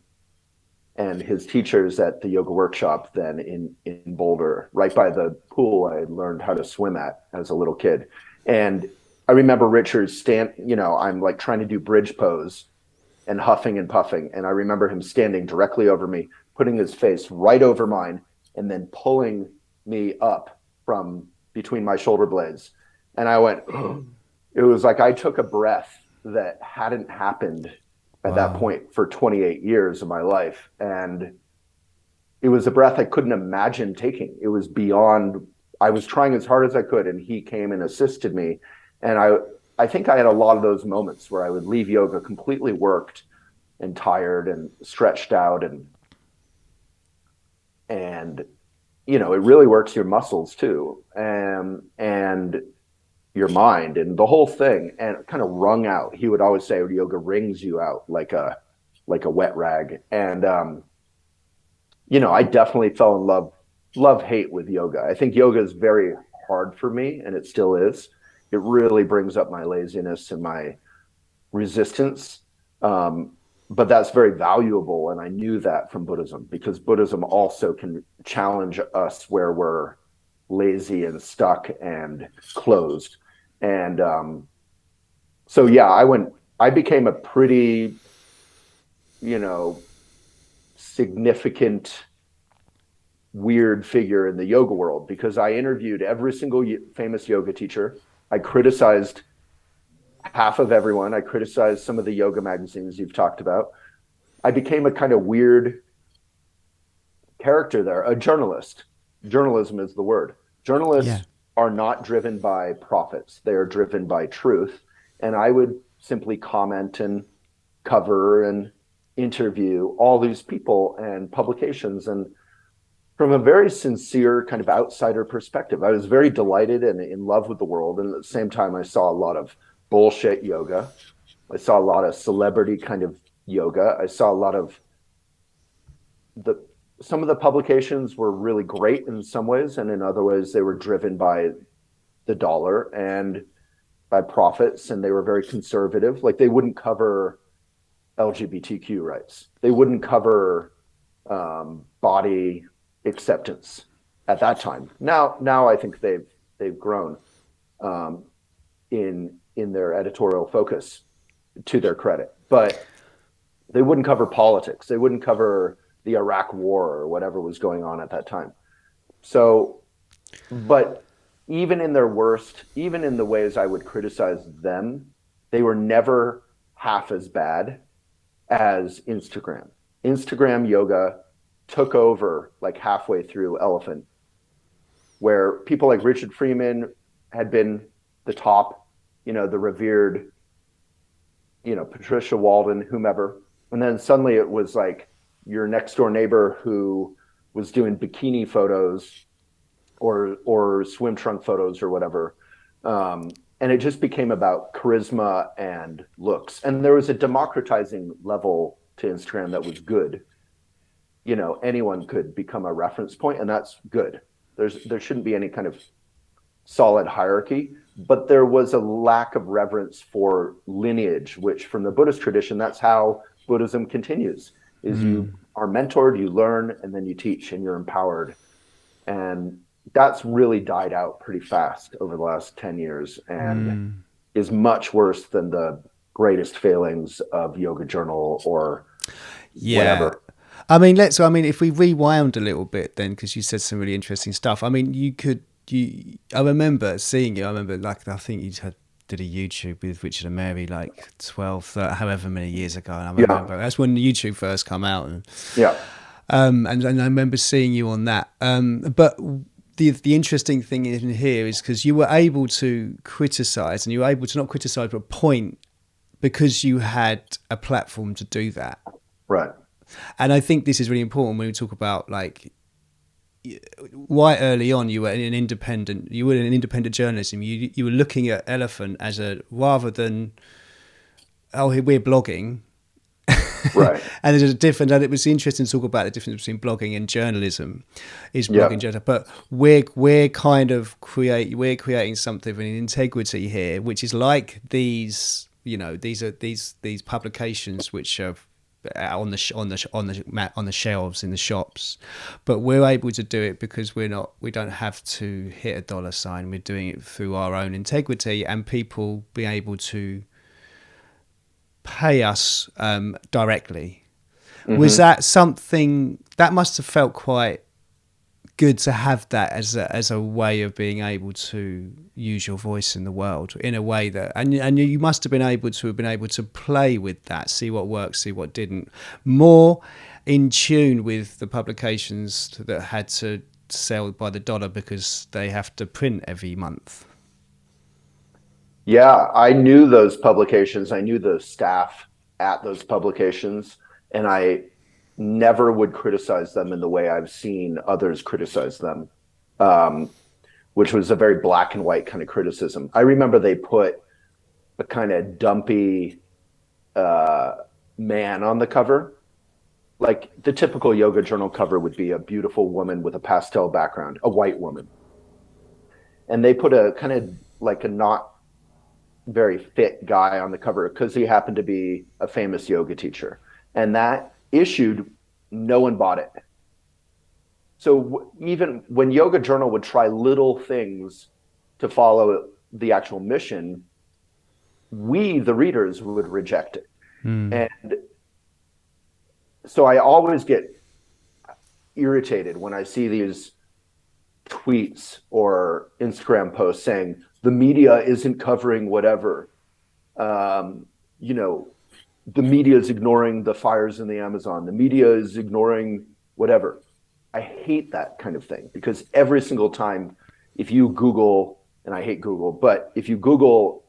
and his teachers at the yoga workshop then in Boulder, right by the pool I had learned how to swim at as a little kid. And I remember Richard I'm like trying to do bridge pose and huffing and puffing. And I remember him standing directly over me, putting his face right over mine, and then pulling me up from between my shoulder blades. And I went, it was like I took a breath that hadn't happened at that Wow. point for 28 years of my life. And it was a breath I couldn't imagine taking. It was beyond, I was trying as hard as I could, and he came and assisted me. And I think I had a lot of those moments where I would leave yoga completely worked and tired and stretched out, and it really works your muscles too, and your mind and the whole thing, and kind of wrung out. He would always say yoga wrings you out like a wet rag. And I definitely fell in love hate with yoga. I think yoga is very hard for me, and it still is. It really brings up my laziness and my resistance. But that's very valuable. And I knew that from Buddhism, because Buddhism also can challenge us where we're lazy and stuck and closed. And so, yeah, I became a pretty, significant, weird figure in the yoga world, because I interviewed every single famous yoga teacher. I criticized half of everyone. I criticized some of the yoga magazines you've talked about. I became a kind of weird character there, a journalist. Journalism is the word. Yeah. Journalists are not driven by profits, they are driven by truth. And I would simply comment and cover and interview all these people and publications. And from a very sincere kind of outsider perspective, I was very delighted and in love with the world. And at the same time, I saw a lot of bullshit yoga. I saw a lot of celebrity kind of yoga. I saw a lot of the some of the publications were really great in some ways, and in other ways they were driven by the dollar and by profits, and they were very conservative. Like, they wouldn't cover LGBTQ rights. They wouldn't cover body acceptance at that time. Now I think they've grown in their editorial focus, to their credit. But they wouldn't cover politics. They wouldn't cover the Iraq War or whatever was going on at that time. So, but even in their worst, even in the ways I would criticize them, they were never half as bad as Instagram. Instagram yoga took over like halfway through Elephant, where people like Richard Freeman had been the top, the revered, Patricia Walden, whomever. And then suddenly it was like your next door neighbor who was doing bikini photos or swim trunk photos or whatever. And it just became about charisma and looks. And there was a democratizing level to Instagram that was good. Anyone could become a reference point, and that's good. There shouldn't be any kind of solid hierarchy, but there was a lack of reverence for lineage, which from the Buddhist tradition, that's how Buddhism continues, is you are mentored, you learn, and then you teach, and you're empowered. And that's really died out pretty fast over the last 10 years and is much worse than the greatest failings of Yoga Journal or Yeah. whatever. I mean, if we rewound a little bit then, because you said some really interesting stuff. I mean, I remember seeing you. I remember, like, I think did a YouTube with Richard and Mary like 12, 13, however many years ago. And I Yeah. remember that's when YouTube first come out. Yeah. And I remember seeing you on that. But the interesting thing in here is because you were able to criticize, and you were able to not criticize but point, because you had a platform to do that. Right. And I think this is really important when we talk about, like, right early on, you were in independent journalism. You were looking at Elephant as rather than, oh, we're blogging. Right. And there's a difference, and it was interesting to talk about the difference between blogging and journalism. Is blogging journalism, but we're creating something of an integrity here, which is like these, these publications which are on the shelves in the shops, but we're able to do it because we don't have to hit a dollar sign. We're doing it through our own integrity, and people be able to pay us directly. Was that something that must have felt quite good to have that as a way of being able to use your voice in the world in a way that, and you must have been able to play with that, see what worked, see what didn't, more in tune with the publications that had to sell by the dollar because they have to print every month? Yeah, I knew those publications. I knew the staff at those publications, and I never would criticize them in the way I've seen others criticize them, um, which was a very black and white kind of criticism. I remember they put a kind of dumpy uh, man on the cover. Like the typical yoga journal cover would be a beautiful woman with a pastel background, a white woman. And they put a kind of like a not very fit guy on the cover because he happened to be a famous yoga teacher. And that issued, no one bought it. So even when Yoga Journal would try little things to follow the actual mission, we, the readers, would reject it. And so I always get irritated when I see these tweets or Instagram posts saying the media isn't covering whatever. You know, the media is ignoring the fires in the Amazon. The media is ignoring whatever. I hate that kind of thing because every single time, if you Google, and I hate Google, but if you Google,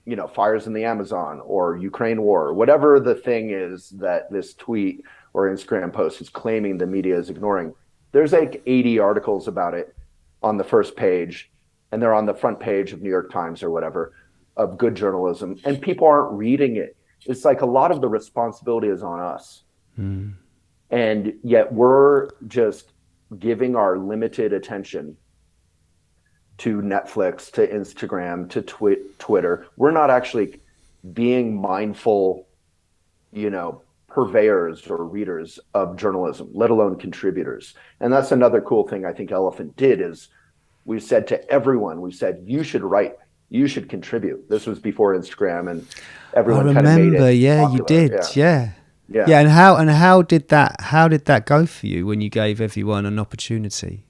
you know, fires in the Amazon or Ukraine war, or whatever the thing is that this tweet or Instagram post is claiming the media is ignoring, there's like 80 articles about it on the first page, and they're on the front page of New York Times or whatever, of good journalism, and people aren't reading it. It's like a lot of the responsibility is on us. And yet we're just giving our limited attention to Netflix, to Instagram, to Twitter. We're not actually being mindful, you know, purveyors or readers of journalism, let alone contributors. And that's another cool thing I think Elephant did is we said to everyone, we said, you should write, you should contribute. This was before Instagram and everyone kind of made it Yeah, popular. you did. Yeah. Yeah. And how did that go for you when you gave everyone an opportunity?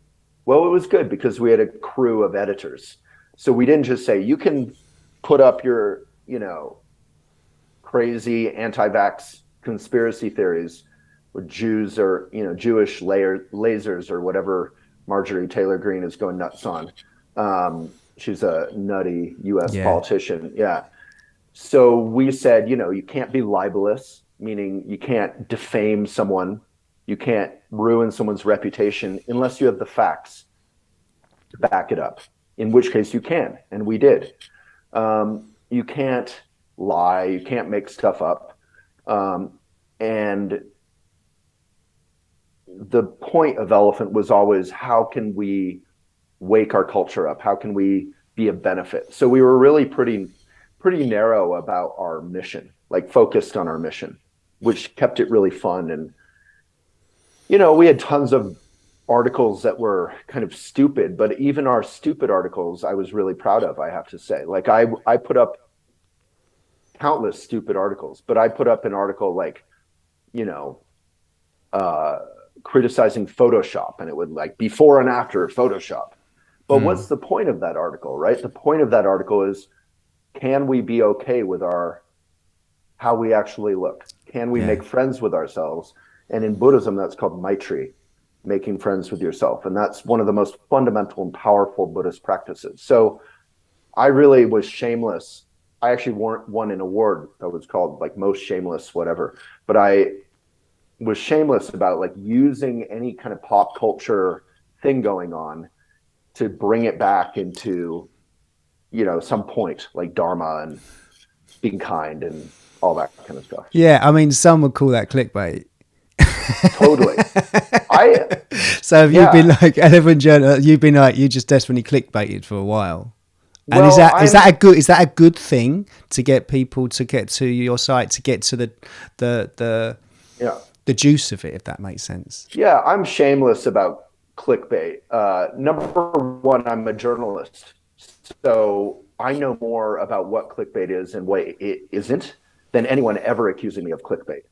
Well, it was good because we had a crew of editors. So we didn't just say, you can put up your, you know, crazy anti-vax conspiracy theories with Jews or, you know, Jewish lasers or whatever Marjorie Taylor Greene is going nuts on. She's a nutty US politician. Yeah. So we said, you know, you can't be libelous, meaning you can't defame someone. You can't ruin someone's reputation unless you have the facts to back it up, in which case you can. And we did. You can't lie. You can't make stuff up. And the point of Elephant was always, how can we wake our culture up? How can we be a benefit? So we were really pretty narrow about our mission, like focused on our mission, which kept it really fun. And, you know, we had tons of articles that were kind of stupid, but even our stupid articles, I was really proud of, I have to say. Like I put up countless stupid articles, but I put up an article like, you know, criticizing Photoshop, and it would like before and after Photoshop. But what's the point of that article, right? The point of that article is, can we be okay with how we actually look? Can we make friends with ourselves? And in Buddhism, that's called Maitri, making friends with yourself. And that's one of the most fundamental and powerful Buddhist practices. So I really was shameless. I actually won an award that was called like most shameless, whatever. But I was shameless about like using any kind of pop culture thing going on to bring it back into, you know, some point like Dharma and being kind and all that kind of stuff. Yeah, I mean, some would call that clickbait. Totally. So have you been like Elephant Journal? You've been like, you just desperately clickbaited for a while. And well, is that a good thing to get people to get to your site, to get to the Yeah. the juice of it, if that makes sense. Yeah, I'm shameless about clickbait. Number one, I'm a journalist. So I know more about what clickbait is and what it isn't than anyone ever accusing me of clickbait.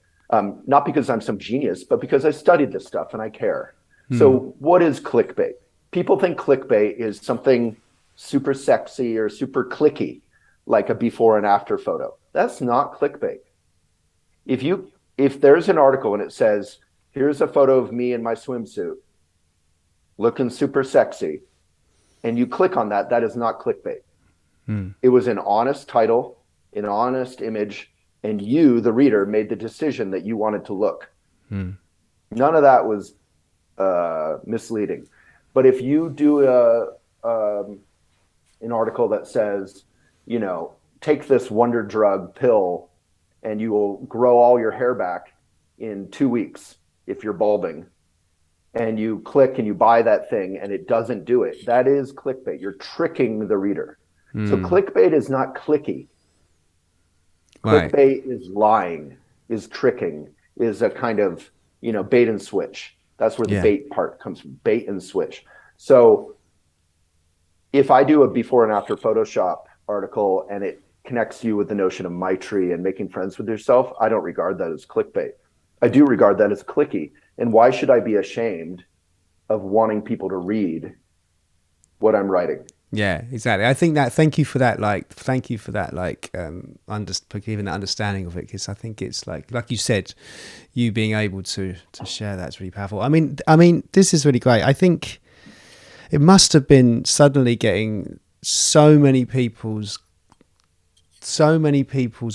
Not because I'm some genius, but because I studied this stuff and I care. So what is clickbait? People think clickbait is something super sexy or super clicky, like a before and after photo. That's not clickbait. If there's an article and it says, here's a photo of me in my swimsuit looking super sexy, and you click on that, that is not clickbait. It was an honest title, an honest image, and you, the reader, made the decision that you wanted to look. None of that was misleading. But if you do an article that says, take this wonder drug pill and you will grow all your hair back in 2 weeks if you're balding, and you click and you buy that thing and it doesn't do it, that is clickbait. You're tricking the reader. So clickbait is not clicky. Right. Clickbait is lying, is tricking, is a kind of, bait and switch. That's where the bait part comes from, bait and switch. So if I do a before and after Photoshop article and it connects you with the notion of Maitri and making friends with yourself, I don't regard that as clickbait. I do regard that as clicky. And why should I be ashamed of wanting people to read what I'm writing? Yeah, exactly. I think that, thank you for that, giving that understanding of it, because I think it's like you said, you being able to share that's really powerful. I mean, this is really great. I think it must have been suddenly getting so many people's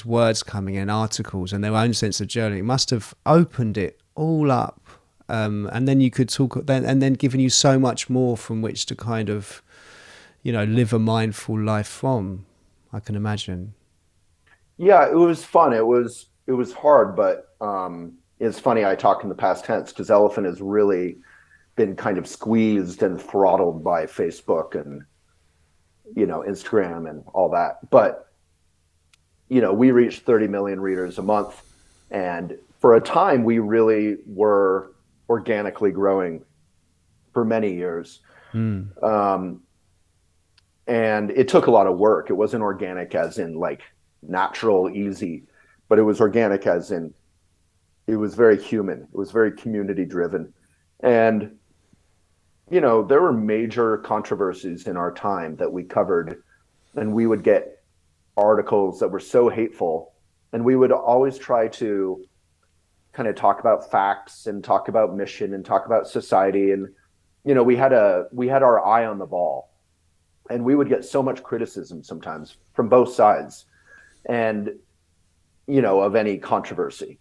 words coming in, articles, and their own sense of journaling. It must have opened it all up, and then you could talk, and then given you so much more from which to kind of, live a mindful life from, I can imagine. Yeah, it was fun. It was hard, but it's funny I talk in the past tense because Elephant has really been kind of squeezed and throttled by Facebook and Instagram and all that. But we reached 30 million readers a month, and for a time we really were organically growing for many years. And it took a lot of work. It wasn't organic as in like natural, easy, but it was organic as in it was very human. It was very community driven. And, there were major controversies in our time that we covered, and we would get articles that were so hateful. And we would always try to kind of talk about facts and talk about mission and talk about society. And, we had our eye on the ball. And we would get so much criticism sometimes from both sides and, of any controversy.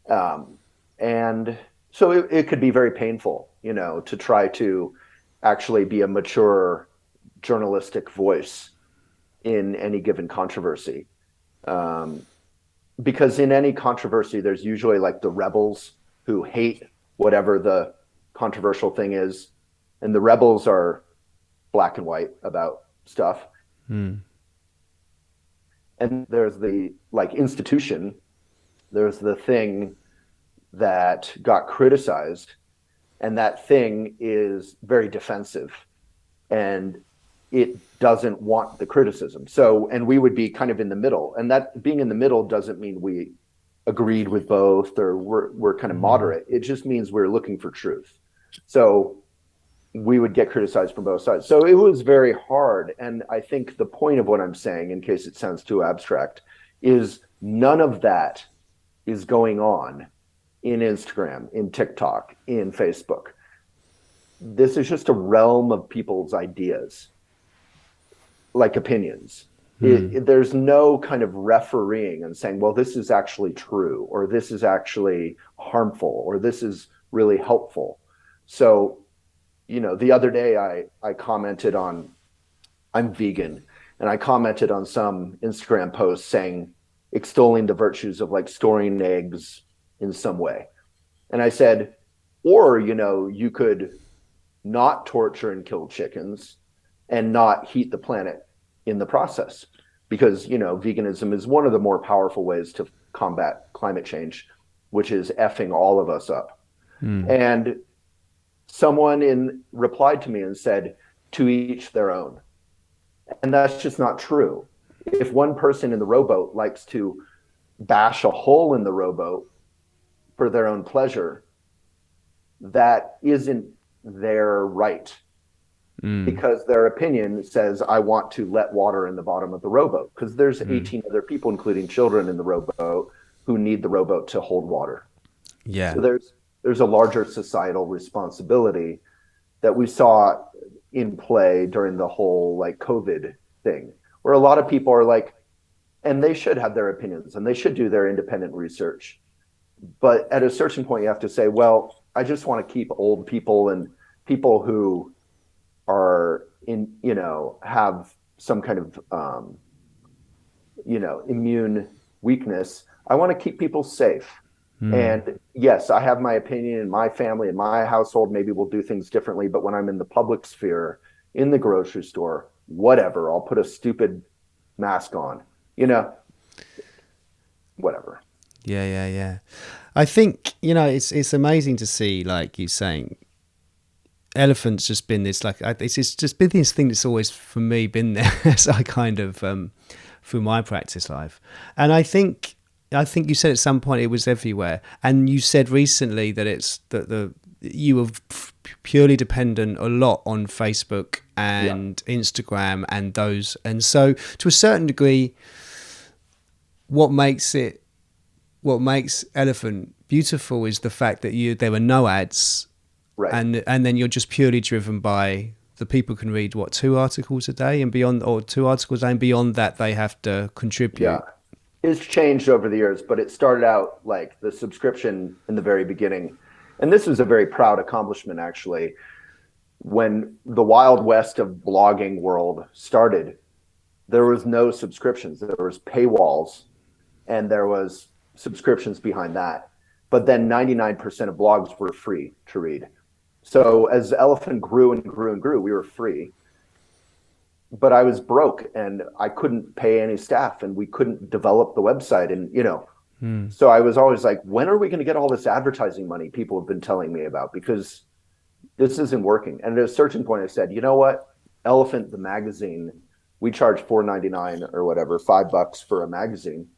And so it could be very painful, to try to actually be a mature journalistic voice in any given controversy. Because in any controversy, there's usually like the rebels who hate whatever the controversial thing is. And the rebels are black and white about stuff. And there's the institution, there's the thing that got criticized, and that thing is very defensive and it doesn't want the criticism. So, and we would be kind of in the middle, and that being in the middle doesn't mean we agreed with both or we're kind of moderate. It just means we're looking for truth. So we would get criticized from both sides. So it was very hard. And I think the point of what I'm saying, in case it sounds too abstract, is none of that is going on in Instagram, in TikTok, in Facebook. This is just a realm of people's ideas, like opinions. There's no kind of refereeing and saying, well, this is actually true, or this is actually harmful, or this is really helpful. So the other day I commented on, I'm vegan, and I commented on some Instagram post saying, extolling the virtues of like storing eggs in some way. And I said, or, you could not torture and kill chickens and not heat the planet in the process, because, veganism is one of the more powerful ways to combat climate change which is effing all of us up. Mm. And someone in replied to me and said, to each their own. And that's just not true. If one person in the rowboat likes to bash a hole in the rowboat for their own pleasure, that isn't their right, Mm. because their opinion says, I want to let water in the bottom of the rowboat, because there's Mm. 18 other people, including children in the rowboat, who need the rowboat to hold water. Yeah. So there's a larger societal responsibility that we saw in play during the whole like COVID thing, where a lot of people are like, and they should have their opinions and they should do their independent research. But at a certain point, you have to say, well, I just want to keep old people and people who are in, have some kind of, immune weakness. I want to keep people safe. Mm. And yes, I have my opinion in my family, in my household. Maybe we'll do things differently. But when I'm in the public sphere, in the grocery store, whatever, I'll put a stupid mask on, you know, whatever. Yeah, yeah, yeah. I think, it's amazing to see, like you saying, elephant's just been this, like, it's just been this thing that's always, for me, been there as I kind of, through my practice life. And I think you said at some point it was everywhere. And you said recently that it's that you were purely dependent a lot on Facebook Yeah. and Instagram and those. And so to a certain degree, what makes Elephant beautiful is the fact that there were no ads, Right. and then you're just purely driven by the people can read what, 2 articles a day and beyond, or 2 articles a day, and beyond that they have to Yeah. contribute. It's changed over the years, but it started out like the subscription in the very beginning. And this was a very proud accomplishment, actually. When the Wild West of blogging world started, there was no subscriptions. There was paywalls and there was subscriptions behind that. But then 99% of blogs were free to read. So as Elephant grew and grew and grew, we were free. But I was broke and I couldn't pay any staff and we couldn't develop the website. And, Hmm. so I was always like, when are we going to get all this advertising money people have been telling me about? Because this isn't working. And at a certain point, I said, you know what? Elephant, the magazine, we charge $4.99 or whatever, $5 for a magazine.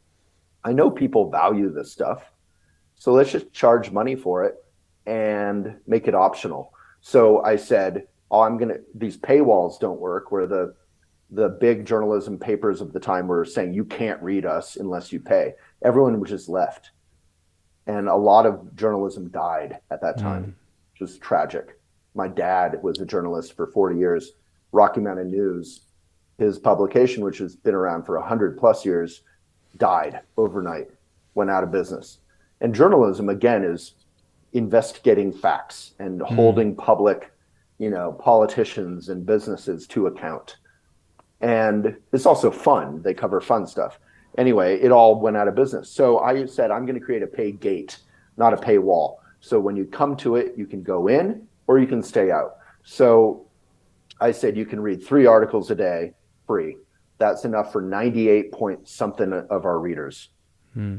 I know people value this stuff. So let's just charge money for it and make it optional. So I said, oh, these paywalls don't work, where the big journalism papers of the time were saying you can't read us unless you pay. Everyone was just left. And a lot of journalism died at that time, Hmm. which was tragic. My dad was a journalist for 40 years. Rocky Mountain News, his publication, which has been around for 100 plus years, died overnight, went out of business. And journalism, again, is investigating facts and Hmm. holding public, politicians and businesses to account. And it's also fun. They cover fun stuff. Anyway, it all went out of business. So I said, I'm going to create a pay gate, not a pay wall. So when you come to it, you can go in or you can stay out. So I said, you can read 3 articles a day free. That's enough for 98 point something of our readers. Hmm.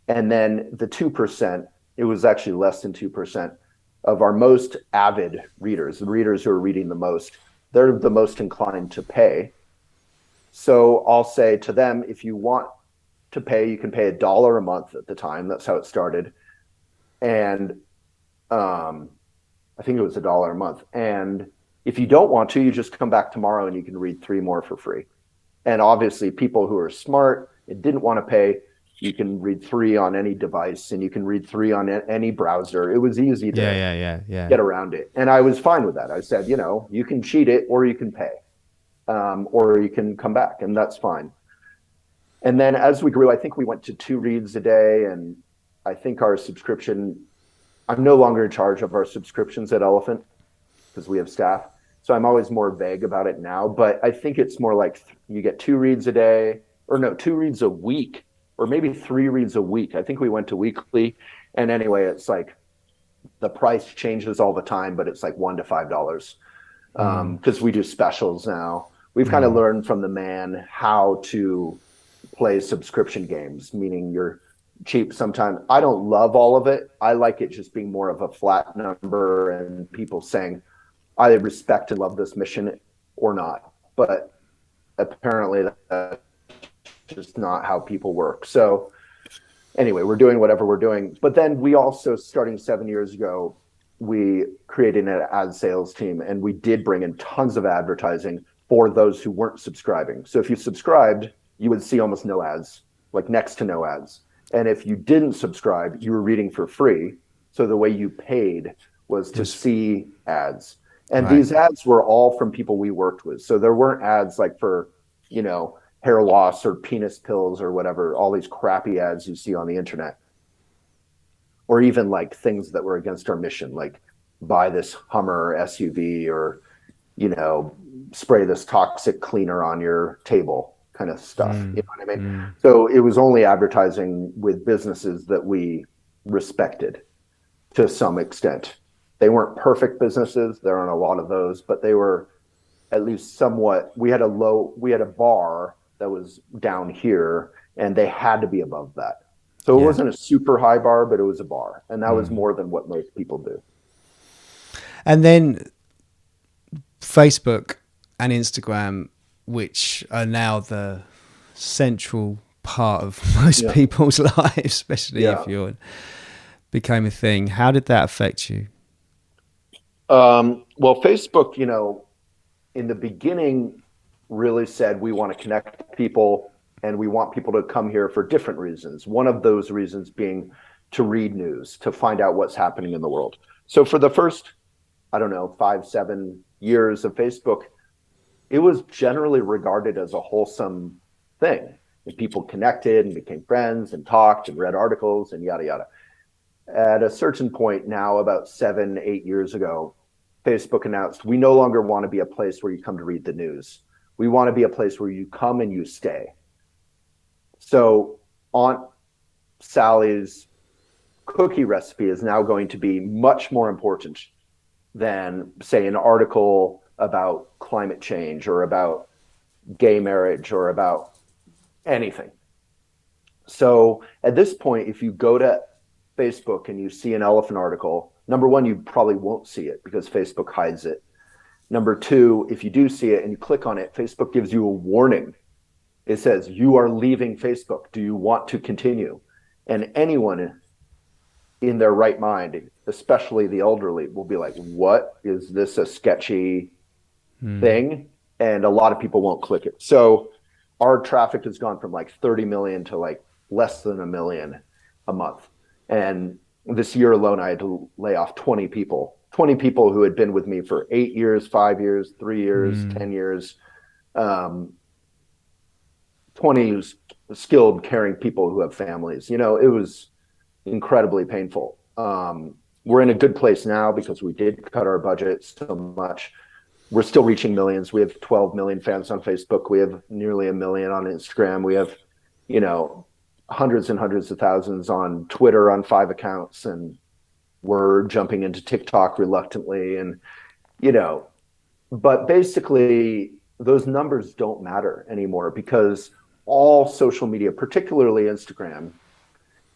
And then the 2%, it was actually less than 2% of our most avid readers, the readers who are reading the most, they're the most inclined to pay. So I'll say to them, if you want to pay, you can pay $1 a month at the time. That's how it started. And I think it was $1 a month. And if you don't want to, you just come back tomorrow and you can read 3 more for free. And obviously, people who are smart and didn't want to pay, you can read 3 on any device and you can read 3 on any browser. It was easy Yeah, to yeah, yeah, yeah. get around it. And I was fine with that. I said, you can cheat it or you can pay, or you can come back, and that's fine. And then as we grew, I think we went to 2 reads a day. And I think our subscription, I'm no longer in charge of our subscriptions at Elephant because we have staff. So I'm always more vague about it now. But I think it's more like you get 2 reads a day, or no, 2 reads a week, or maybe 3 reads a week. I think we went to weekly. And anyway, it's like the price changes all the time, but it's like $1 to $5, Hmm. because we do specials now. We've kind of Hmm. learned from the man how to play subscription games, meaning you're cheap sometimes. I don't love all of it. I like it just being more of a flat number and people saying, I respect and love this mission or not. But apparently that's just not how people work. So anyway, we're doing whatever we're doing. But then we also, starting 7 years ago, we created an ad sales team and we did bring in tons of advertising for those who weren't subscribing. So if you subscribed, you would see almost no ads, like next to no ads. And if you didn't subscribe, you were reading for free. So the way you paid was to see ads. And Right. these ads were all from people we worked with. So there weren't ads like for, you know, hair loss or penis pills or whatever, all these crappy ads you see on the internet, or even like things that were against our mission, like buy this Hummer SUV or, you know, spray this toxic cleaner on your table kind of stuff. You know what I mean? So it was only advertising with businesses that we respected to some extent. They weren't perfect businesses. There aren't a lot of those, but they were at least somewhat. We had a bar that was down here and they had to be above that. So it Yeah. wasn't a super high bar, but it was a bar. And that was more than what most people do. And then Facebook and Instagram, which are now the central part of most people's lives, especially if you're became a thing. How did that affect you? Well, Facebook, you know, in the beginning really said we want to connect people and we want people to come here for different reasons. One of those reasons being to read news, to find out what's happening in the world. So for the first, I don't know, 5-7 years of Facebook, it was generally regarded as a wholesome thing. And people connected and became friends and talked and read articles and yada, yada. At a certain point now, about 7-8 years ago, Facebook announced we no longer want to be a place where you come to read the news. We want to be a place where you come and you stay. So Aunt Sally's cookie recipe is now going to be much more important than, say, an article about climate change or about gay marriage or about anything. So at this point, if you go to Facebook and you see an elephant article, number one, you probably won't see it because Facebook hides it. Number two, if you do see it and you click on it, Facebook gives you a warning. It says, you are leaving Facebook. Do you want to continue? And anyone in their right mind, especially the elderly, will be like, what is this, a sketchy thing? And a lot of people won't click it. So our traffic has gone from like 30 million to like less than a million a month. And this year alone, I had to lay off 20 people who had been with me for 8 years, 5 years, 3 years, 10 years. 20 skilled, caring people who have families. You know, it was incredibly painful. We're in a good place now because we did cut our budget so much. We're still reaching millions. We have 12 million fans on Facebook. We have nearly 1 million on Instagram. We have, you know, hundreds and hundreds of thousands on Twitter on 5 accounts. And we're jumping into TikTok reluctantly. And, you know, but basically those numbers don't matter anymore because all social media, particularly Instagram,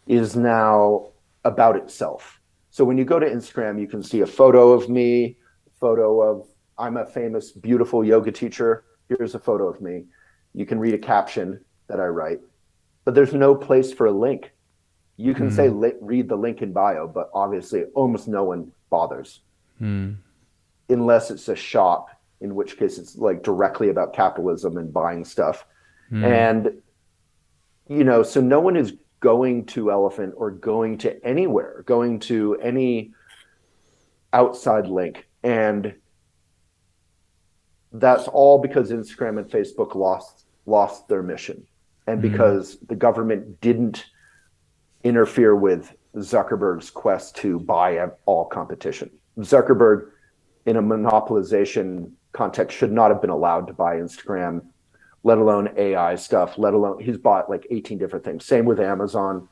is now about itself. So when you go to Instagram, you can see a photo of me, a photo of I'm a famous, beautiful yoga teacher. Here's a photo of me. You can read a caption that I write, but there's no place for a link. You can say, read the link in bio, but obviously almost no one bothers unless it's a shop, in which case it's like directly about capitalism and buying stuff. And, you know, so no one is going to Elephant or going to anywhere, going to any outside link. And that's all because Instagram and Facebook lost their mission, and because the government didn't interfere with Zuckerberg's quest to buy all competition. Zuckerberg, in a monopolization context, should not have been allowed to buy Instagram, let alone AI stuff, let alone he's bought like 18 different things. Same with Amazon.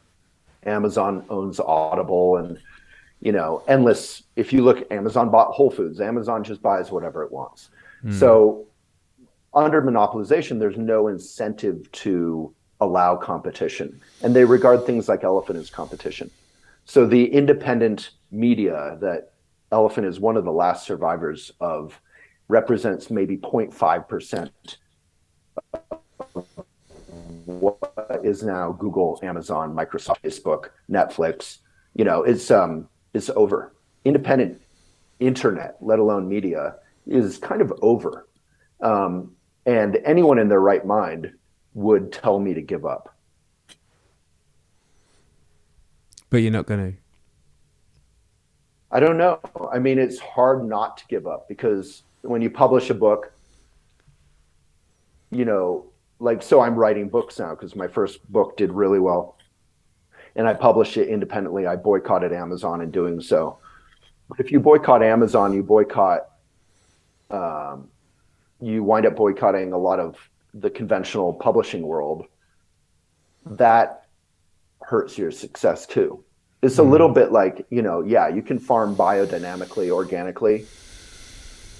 Amazon owns Audible and, you know, endless. If you look, Amazon bought Whole Foods. Amazon just buys whatever it wants. So under monopolization, there's no incentive to allow competition, and they regard things like Elephant as competition. So the independent media that Elephant is one of the last survivors of represents maybe 0.5% what is now Google, Amazon, Microsoft, Facebook, Netflix. It's over. Independent internet, let alone media, is kind of over. And anyone in their right mind would tell me to give up. But you're not going to. I don't know. I mean, it's hard not to give up because when you publish a book, you know, like, so I'm writing books now because my first book did really well and I published it independently. I boycotted Amazon in doing so. But if you boycott Amazon, um, you wind up boycotting a lot of the conventional publishing world. That hurts your success too. It's a little bit like, yeah, you can farm biodynamically, organically,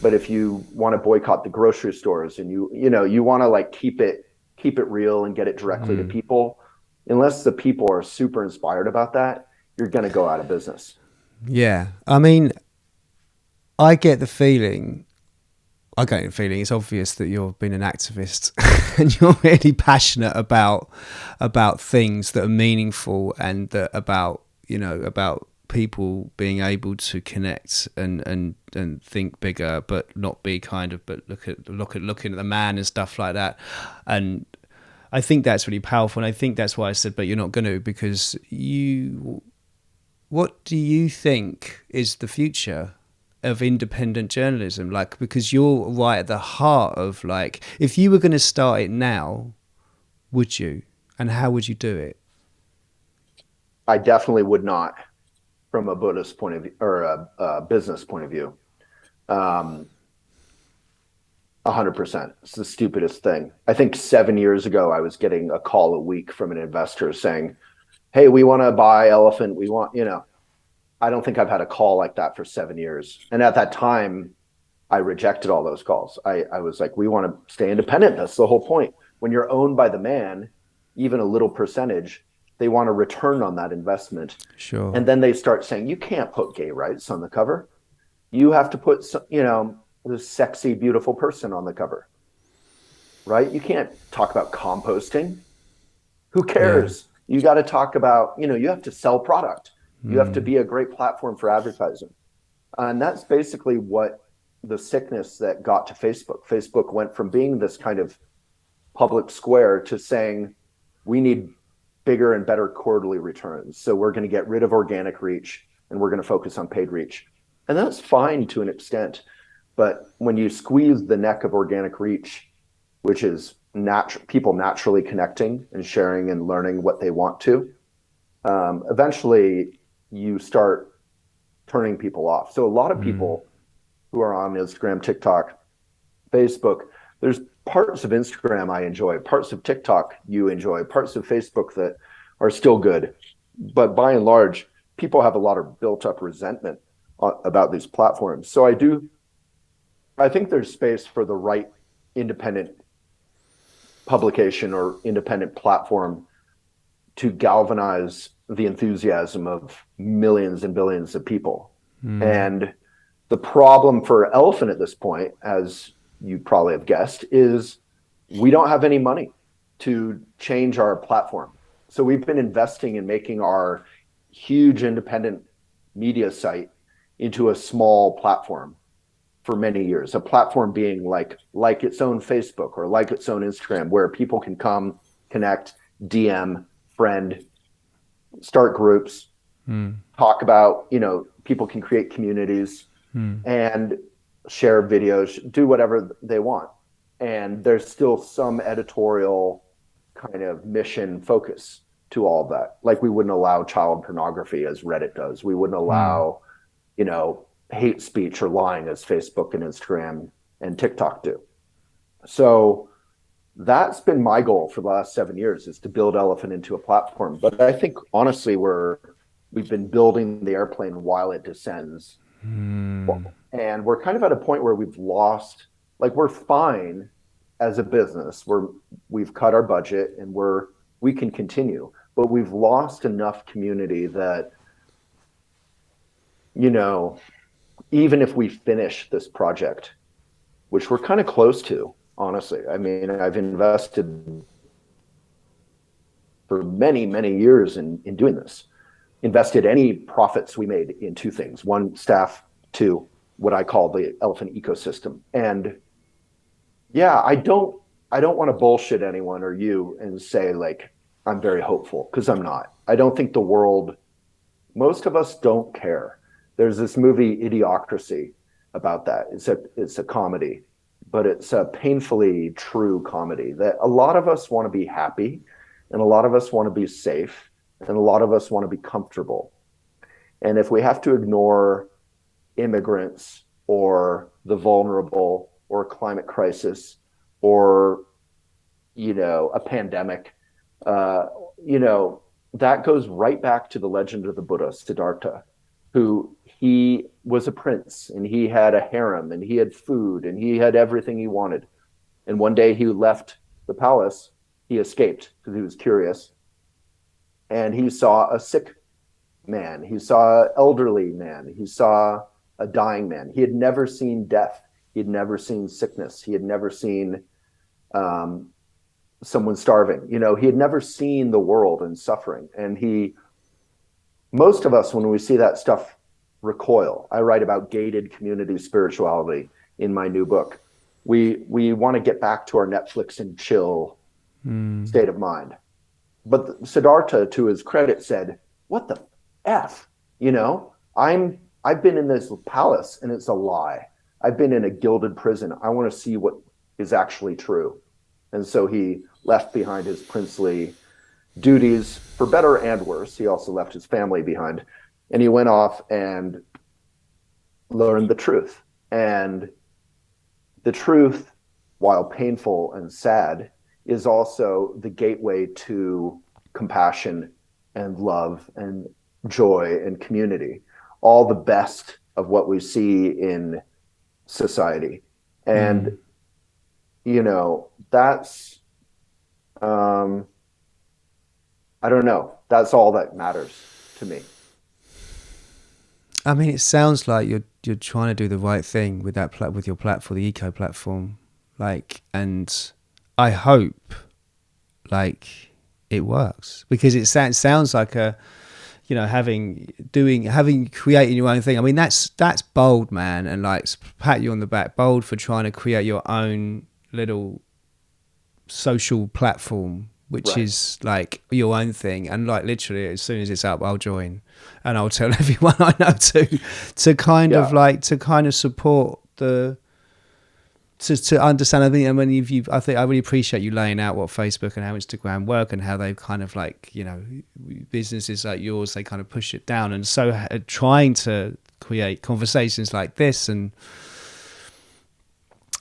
but if you want to boycott the grocery stores and you want to like keep it real and get it directly to people, unless the people are super inspired about that, you're going to go out of business. Yeah. I mean, I get the feeling I get the feeling it's obvious that you've been an activist and you're really passionate about things that are meaningful and that about people being able to connect and think bigger, but not be but looking at the man and stuff like that. And I think that's really powerful. And I think that's why I said, but you're not going to, because what do you think is the future of independent journalism? Like, because you're right at the heart of, like, if you were going to start it now, would you? And how would you do it? I definitely would not, from a Buddhist point of view or a business point of view. 100%. It's the stupidest thing. I think 7 years ago, I was getting a call a week from an investor saying, "Hey, we want to buy Elephant. We want, I don't think I've had a call like that for 7 years." And at that time, I rejected all those calls. I was like, we want to stay independent. That's the whole point. When you're owned by the man, even a little percentage, they want a return on that investment. Sure. And then they start saying, you can't put gay rights on the cover. You have to put, this sexy, beautiful person on the cover, right? You can't talk about composting. Who Yeah. cares? You got to talk about, you have to sell product. You have to be a great platform for advertising. And that's basically what the sickness that got to Facebook. Facebook went from being this kind of public square to saying, we need bigger and better quarterly returns. So we're going to get rid of organic reach and we're going to focus on paid reach. And that's fine to an extent. But when you squeeze the neck of organic reach, which is people naturally connecting and sharing and learning what they want to, eventually you start turning people off. So a lot of people who are on Instagram, TikTok, Facebook, there's parts of Instagram I enjoy, parts of TikTok you enjoy, parts of Facebook that are still good. But by and large, people have a lot of built up resentment about these platforms. So I think there's space for the right independent publication or independent platform to galvanize the enthusiasm of millions and billions of people. And the problem for Elephant at this point, as you probably have guessed, is we don't have any money to change our platform. So we've been investing in making our huge independent media site into a small platform for many years, a platform being like its own Facebook or like its own Instagram, where people can come, connect, DM, friend, start groups, talk about, people can create communities and share videos, do whatever they want. And there's still some editorial kind of mission focus to all of that. Like, we wouldn't allow child pornography as Reddit does. We wouldn't allow, hate speech or lying as Facebook and Instagram and TikTok do. So that's been my goal for the last 7 years, is to build Elephant into a platform. But I think honestly, we've been building the airplane while it descends. And we're kind of at a point where we've lost, like, we're fine as a business. We've cut our budget and we're we can continue. But we've lost enough community that, you know, even if we finish this project, which we're kind of close to, honestly. I mean, I've invested for many, many years in doing this, invested any profits we made in two things: one, staff; two, what I call the elephant ecosystem. And yeah, I don't want to bullshit anyone or you and say like I'm very hopeful, because I'm not. I don't think the world, most of us don't care. There's this movie Idiocracy about that. It's a comedy, but it's a painfully true comedy that a lot of us want to be happy, and a lot of us want to be safe, and a lot of us want to be comfortable. And if we have to ignore immigrants or the vulnerable or climate crisis or, a pandemic, uh, you know, that goes right back to the legend of the Buddha, Siddhartha, who he was a prince and he had a harem and he had food and he had everything he wanted. And one day he left the palace, he escaped because he was curious, and he saw a sick man, he saw an elderly man, he saw a dying man. He had never seen death, he had never seen sickness, he had never seen um, someone starving. He had never seen the world and suffering. And most of us, when we see that stuff, recoil. I write about gated community spirituality in my new book. We want to get back to our Netflix and chill state of mind. But Siddhartha, to his credit, said, "What the f? I've been in this palace and it's a lie. I've been in a gilded prison. I want to see what is actually true." And so he left behind his princely duties, for better and worse. He also left his family behind, and he went off and learned the truth. And the truth, while painful and sad, is also the gateway to compassion and love and joy and community, all the best of what we see in society. And that's I don't know, that's all that matters to me. I mean, it sounds like you're trying to do the right thing with with your platform, the eco platform, like, and I hope like it works, because sounds like having creating your own thing. I mean, that's bold, man, and like pat you on the back, bold for trying to create your own little social platform, which Right. is like your own thing. And like literally, as soon as it's up, I'll join, and I'll tell everyone I know Yeah. to kind of support to understand. I think, and when I think I really appreciate you laying out what Facebook and how Instagram work, and how they kind of like, businesses like yours, they kind of push it down, and so trying to create conversations like this, and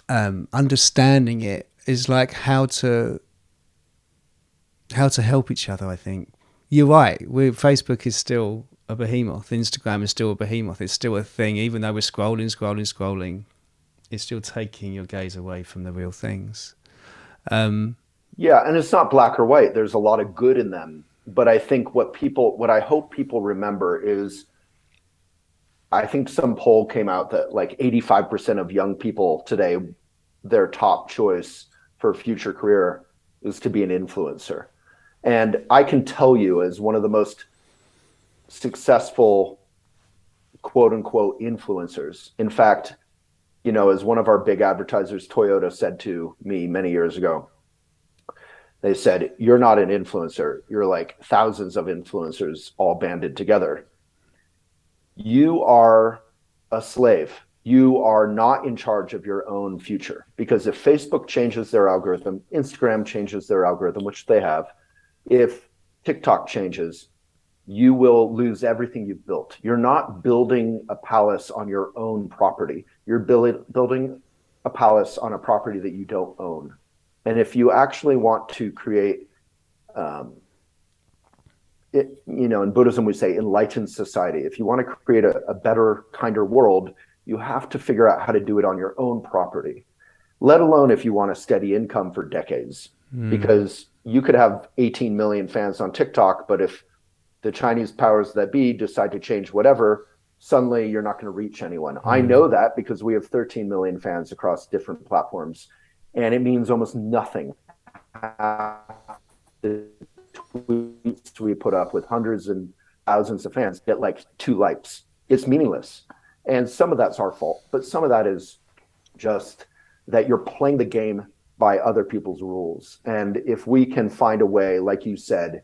understanding it is like how to help each other. I think you're right. Facebook is still a behemoth. Instagram is still a behemoth. It's still a thing, even though we're scrolling. It's still taking your gaze away from the real things. Yeah, and it's not black or white. There's a lot of good in them. But I think what I hope people remember is, I think some poll came out that like 85% of young people today, their top choice for a future career is to be an influencer. And I can tell you, as one of the most successful quote unquote influencers, in fact, as one of our big advertisers, Toyota, said to me many years ago, they said, "You're not an influencer. You're like thousands of influencers all banded together. You are a slave. You are not in charge of your own future. Because if Facebook changes their algorithm, Instagram changes their algorithm, which they have, if TikTok changes, you will lose everything you've built. You're not building a palace on your own property. You're building a palace on a property that you don't own. And if you actually want to create, um, in Buddhism, we say enlightened society. If you want to create a better, kinder world, you have to figure out how to do it on your own property, let alone if you want a steady income for decades. Because you could have 18 million fans on TikTok, but if the Chinese powers that be decide to change whatever, suddenly you're not going to reach anyone. I know that because we have 13 million fans across different platforms, and it means almost nothing. The tweets we put up with hundreds and thousands of fans get like 2 likes. It's meaningless. And some of that's our fault, but some of that is just that you're playing the game by other people's rules. And if we can find a way, like you said,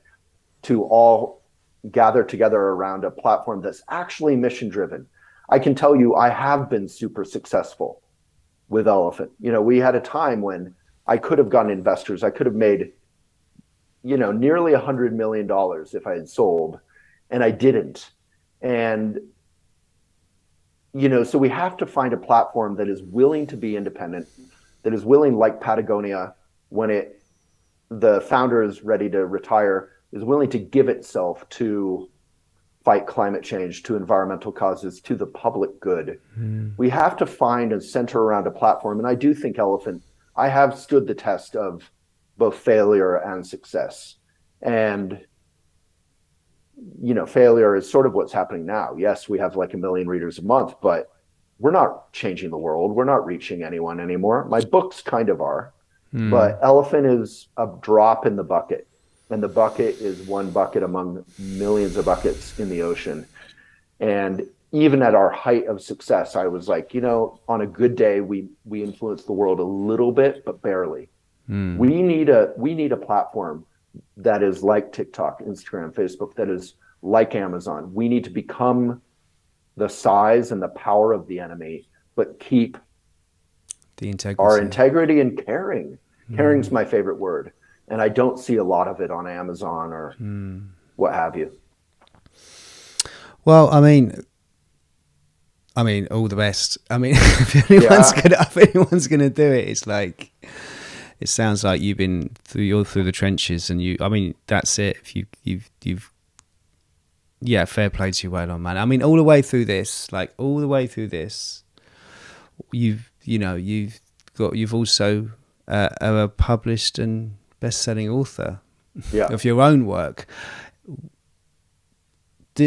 to all gather together around a platform that's actually mission driven. I can tell you, I have been super successful with Elephant. We had a time when I could have gotten investors. I could have made, nearly $100 million if I had sold, and I didn't. And, so we have to find a platform that is willing to be independent, that is willing, like Patagonia, when the founder is ready to retire, is willing to give itself to fight climate change, to environmental causes, to the public good. We have to find and center around a platform. And I do think Elephant, I have stood the test of both failure and success. And, failure is sort of what's happening now. Yes, we have like 1 million readers a month, but we're not changing the world. We're not reaching anyone anymore. My books kind of are, but Elephant is a drop in the bucket. And the bucket is one bucket among millions of buckets in the ocean. And even at our height of success, I was like, on a good day, we influence the world a little bit, but barely. We need a platform that is like TikTok, Instagram, Facebook, that is like Amazon. We need to become the size and the power of the enemy, but keep the our integrity. integrity and caring. Caring's my favorite word. And I don't see a lot of it on Amazon or what have you. Well, I mean, all the best. I mean, if anyone's gonna do it, it's like, it sounds like you're through the trenches, and that's it. If you've yeah, fair play to you, Waylon, man. I mean, all the way through this, you've also are a published and best-selling author of your own work.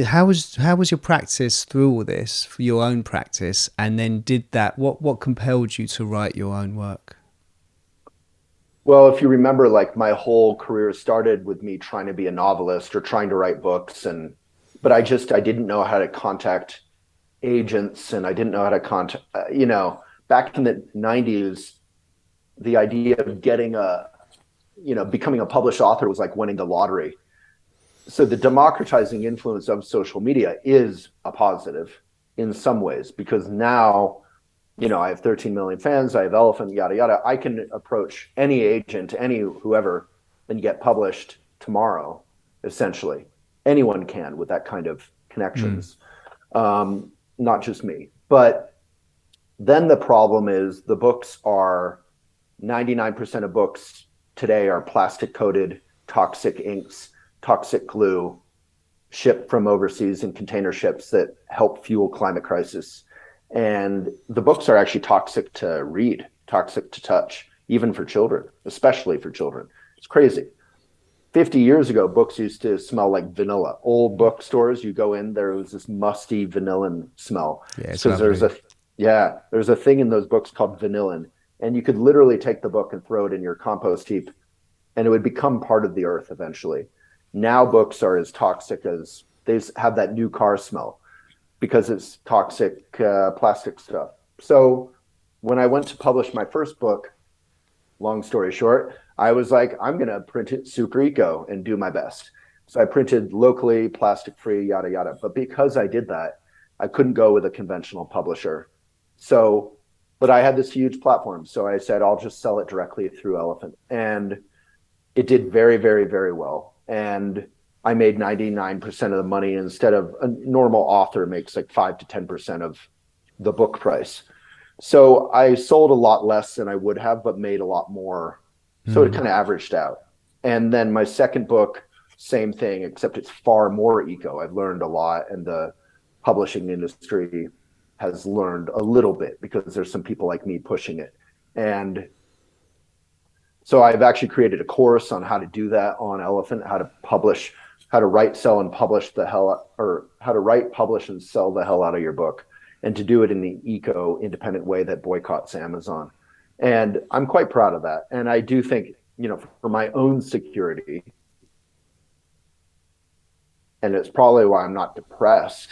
How was your practice through all this, for your own practice, and then what compelled you to write your own work? Well, if you remember, like, my whole career started with me trying to be a novelist or trying to write books, but I didn't know how to contact agents, and I didn't know how to contact, back in the 90s, the idea of becoming a published author was like winning the lottery. So the democratizing influence of social media is a positive in some ways, because now, I have 13 million fans, I have Elephant, yada, yada. I can approach any agent, whoever, and get published tomorrow, essentially. Anyone can with that kind of connections, not just me. But then the problem is the books are 99% of books today are plastic coated, toxic inks, toxic glue, shipped from overseas in container ships that help fuel climate crisis. And the books are actually toxic to read, toxic to touch, even for children, especially for children. It's crazy. 50 years ago, books used to smell like vanilla. Old bookstores, you go in, there was this musty vanillin smell. Yeah, it's because lovely. there's a thing in those books called vanillin, and you could literally take the book and throw it in your compost heap, and it would become part of the earth eventually. Now books are as toxic as, they have that new car smell because it's toxic plastic stuff. So when I went to publish my first book, long story short, I was like, I'm going to print it super eco and do my best. So I printed locally, plastic free, yada, yada. But because I did that, I couldn't go with a conventional publisher. But I had this huge platform. So I said, I'll just sell it directly through Elephant. And it did very, very, very well. And I made 99% of the money instead of a normal author makes like 5 to 10% of the book price. So I sold a lot less than I would have, but made a lot more. So it kind of averaged out. And then my second book, same thing, except it's far more eco. I've learned a lot, and the publishing industry has learned a little bit because there's some people like me pushing it. And So I've actually created a course on how to do that on Elephant, how to write, sell, and publish the hell, or how to write, publish, and sell the hell out of your book, and to do it in the eco-independent way that boycotts Amazon. And I'm quite proud of that. And I do think, for my own security, and it's probably why I'm not depressed,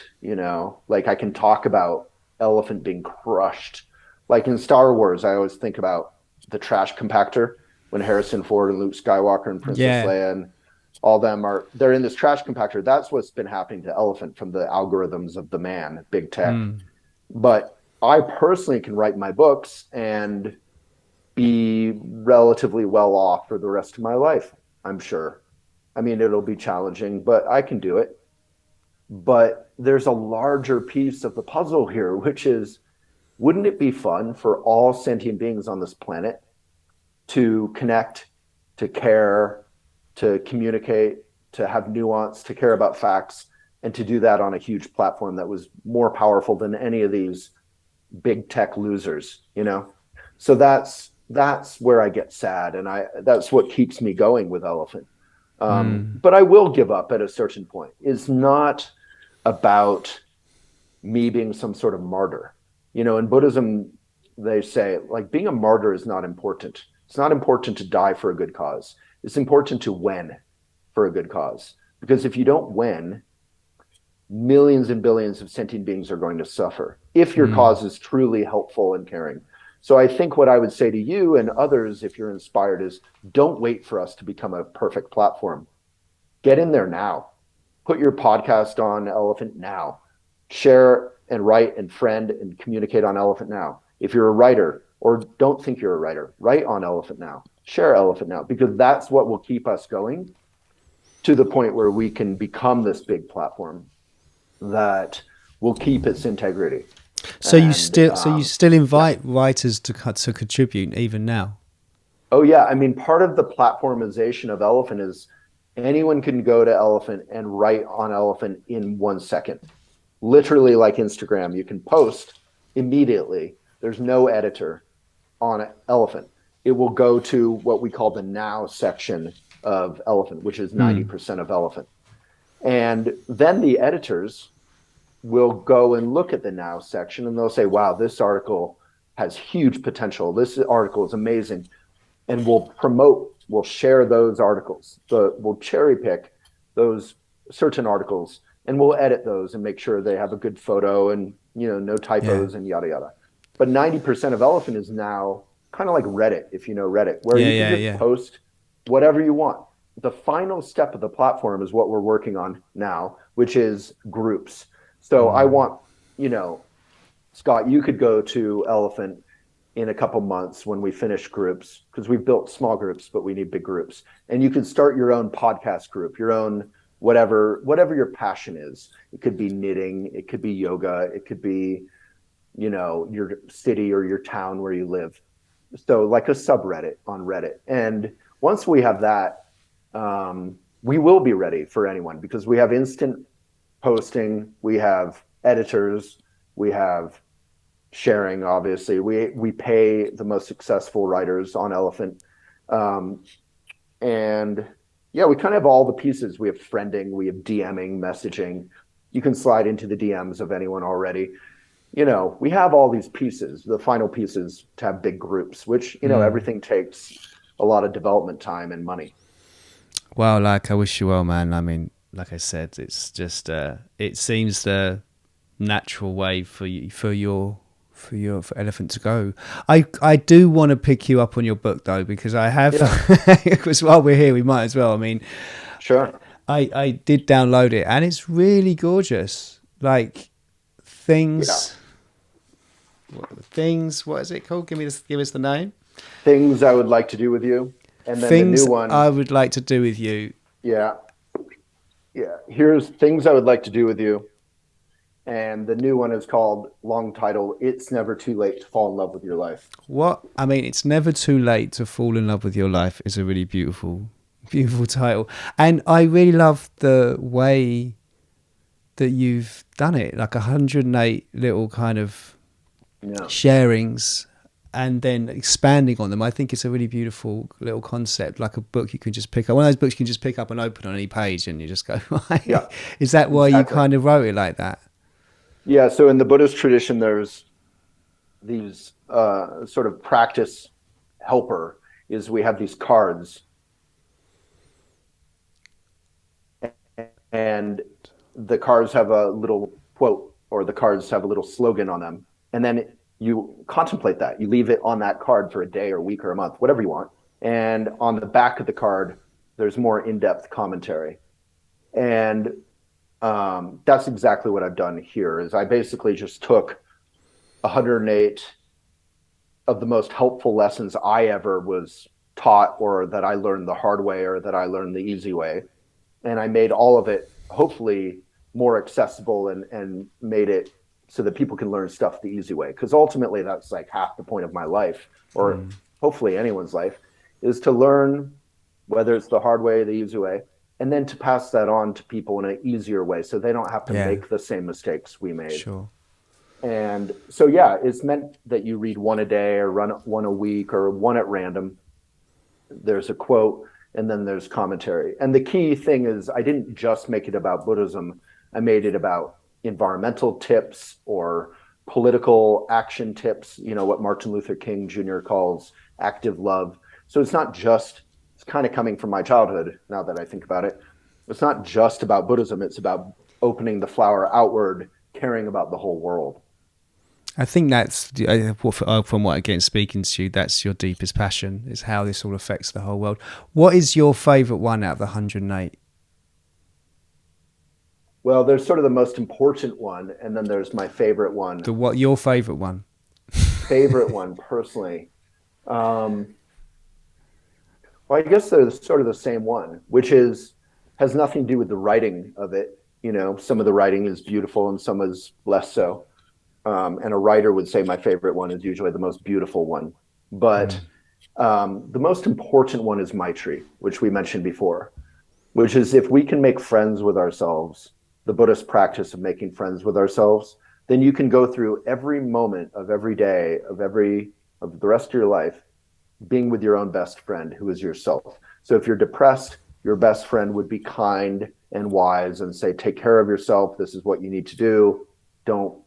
like I can talk about Elephant being crushed. Like in Star Wars, I always think about the trash compactor when Harrison Ford and Luke Skywalker and Princess Yeah. Leia and all them they're in this trash compactor. That's what's been happening to Elephant from the algorithms of the man, big tech. But I personally can write my books and be relatively well off for the rest of my life, I'm sure. I mean, it'll be challenging, but I can do it. But there's a larger piece of the puzzle here, which is, wouldn't it be fun for all sentient beings on this planet to connect, to care, to communicate, to have nuance, to care about facts, and to do that on a huge platform that was more powerful than any of these big tech losers, So that's where I get sad, and that's what keeps me going with Elephant. But I will give up at a certain point. It's not about me being some sort of martyr. In Buddhism, they say, like, being a martyr is not important. It's not important to die for a good cause. It's important to win for a good cause. Because if you don't win, millions and billions of sentient beings are going to suffer if your cause is truly helpful and caring. So I think what I would say to you and others, if you're inspired, is don't wait for us to become a perfect platform. Get in there now. Put your podcast on Elephant now. Share and write and friend and communicate on Elephant now. If you're a writer or don't think you're a writer, write on Elephant now. Share Elephant now, because that's what will keep us going to the point where we can become this big platform that will keep its integrity. So you still invite writers to contribute even now? Oh yeah, I mean, part of the platformization of Elephant is anyone can go to Elephant and write on Elephant in 1 second. Literally, like Instagram, you can post immediately. There's no editor on Elephant. It will go to what we call the now section of Elephant, which is 90% of Elephant. And then the editors will go and look at the now section, and they'll say, wow, this article has huge potential. This article is amazing. And we'll share those articles. We'll cherry pick those certain articles, and we'll edit those and make sure they have a good photo and, no typos and yada, yada. But 90% of Elephant is now kind of like Reddit, if you know Reddit, where you can just post whatever you want. The final step of the platform is what we're working on now, which is groups. So I want, Scott, you could go to Elephant in a couple months when we finish groups, because we've built small groups, but we need big groups. And you can start your own podcast group, your own whatever your passion is. It could be knitting, it could be yoga, it could be, your city or your town where you live. So like a subreddit on Reddit. And once we have that, we will be ready for anyone, because we have instant posting, we have editors, we have sharing, obviously. We pay the most successful writers on Elephant. And yeah, we kind of have all the pieces. We have friending, we have DMing, messaging. You can slide into the DMs of anyone already. We have all these pieces, the final pieces to have big groups, which, everything takes a lot of development time and money. Well, I wish you well, man. I mean, like I said, it's just it seems the natural way for Elephant to go. I do want to pick you up on your book though, because I have because while we're here we might as well. I mean, sure. I did download it and it's really gorgeous. Like things what is it called? Give us the name. Things I Would Like to Do With You. And then Things the new one, I Would Like to Do With You. Yeah. Here's Things I Would Like to Do With You. And the new one is called, long title, It's Never Too Late to Fall in Love with Your Life. It's never too late to fall in love with your life is a really beautiful title. And I really love the way that you've done it, like 108 little kind of sharings. and then expanding on them. I think it's a really beautiful little concept, like a book you can just pick up. One of those books you can just pick up and open on any page, and you just go, Yeah, right. Is that why you exactly. kind of wrote it like that? Yeah. So in the Buddhist tradition, there's these sort of practice helper is we have these cards, and the cards have a little quote, or the cards have a little slogan on them. And then you contemplate that. You leave it on that card for a day or a week or a month, whatever you want. And on the back of the card, there's more in-depth commentary. And that's exactly what I've done here. Is I basically just took 108 of the most helpful lessons I ever was taught, or that I learned the hard way, or that I learned the easy way, and I made all of it hopefully more accessible, and made it so that people can learn stuff the easy way. Because ultimately, that's like half the point of my life, or hopefully anyone's life, is to learn, whether it's the hard way, the easy way, and then to pass that on to people in an easier way, so they don't have to Yeah, make the same mistakes we made. sure. And so, yeah, it's meant that you read one a day, or run one a week, or one at random. There's a quote, and then there's commentary. And the key thing is, I didn't just make it about Buddhism. I made it about environmental tips, or political action tips, what Martin Luther King Jr. calls active love. So it's not just, it's kind of coming from my childhood now that I think about it. It's not just about Buddhism. It's about opening the flower outward, caring about the whole world. I think that's from what again speaking to you, that's your deepest passion, is how this all affects the whole world. What is your favourite one out of the 108? Well, there's sort of the most important one, and then there's my favorite one. What your favourite one? Favorite one, personally. Well, I guess they're sort of the same one, which has nothing to do with the writing of it. Some of the writing is beautiful and some is less so. And a writer would say my favorite one is usually the most beautiful one. But the most important one is Maitri, which we mentioned before, which is, if we can make friends with ourselves, the Buddhist practice of making friends with ourselves, then you can go through every moment of every day of the rest of your life being with your own best friend, who is yourself. So if you're depressed, your best friend would be kind and wise and say, take care of yourself. This is what you need to do. Don't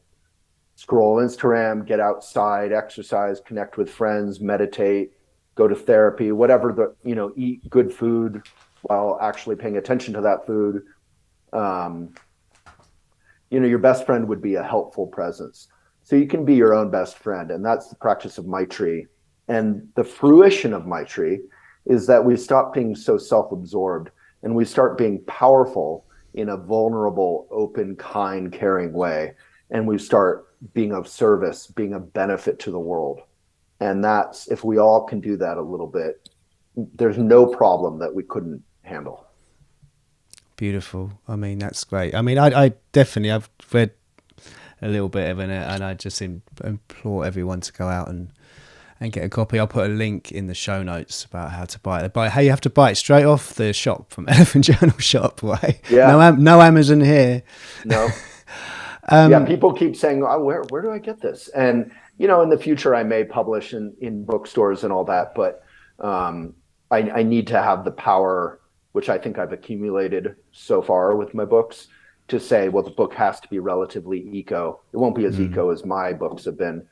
scroll Instagram, get outside, exercise, connect with friends, meditate, go to therapy, whatever eat good food while actually paying attention to that food. Your best friend would be a helpful presence. So you can be your own best friend. And that's the practice of Maitri. And the fruition of Maitri is that we stop being so self-absorbed, and we start being powerful in a vulnerable, open, kind, caring way. And we start being of service, being of benefit to the world. And that's, if we all can do that a little bit, there's no problem that we couldn't handle. Beautiful. I mean, that's great. I mean, I definitely, I've read a little bit of it, and I just implore everyone to go out and get a copy. I'll put a link in the show notes about how to buy it. How you have to buy it straight off the shop from Elephant Journal shop, right? Yeah. No Amazon here. No. Yeah, people keep saying, oh, where do I get this? And, in the future, I may publish in bookstores and all that, but I need to have the power, which I think I've accumulated so far with my books, to say, well, the book has to be relatively eco. It won't be as eco as my books have been.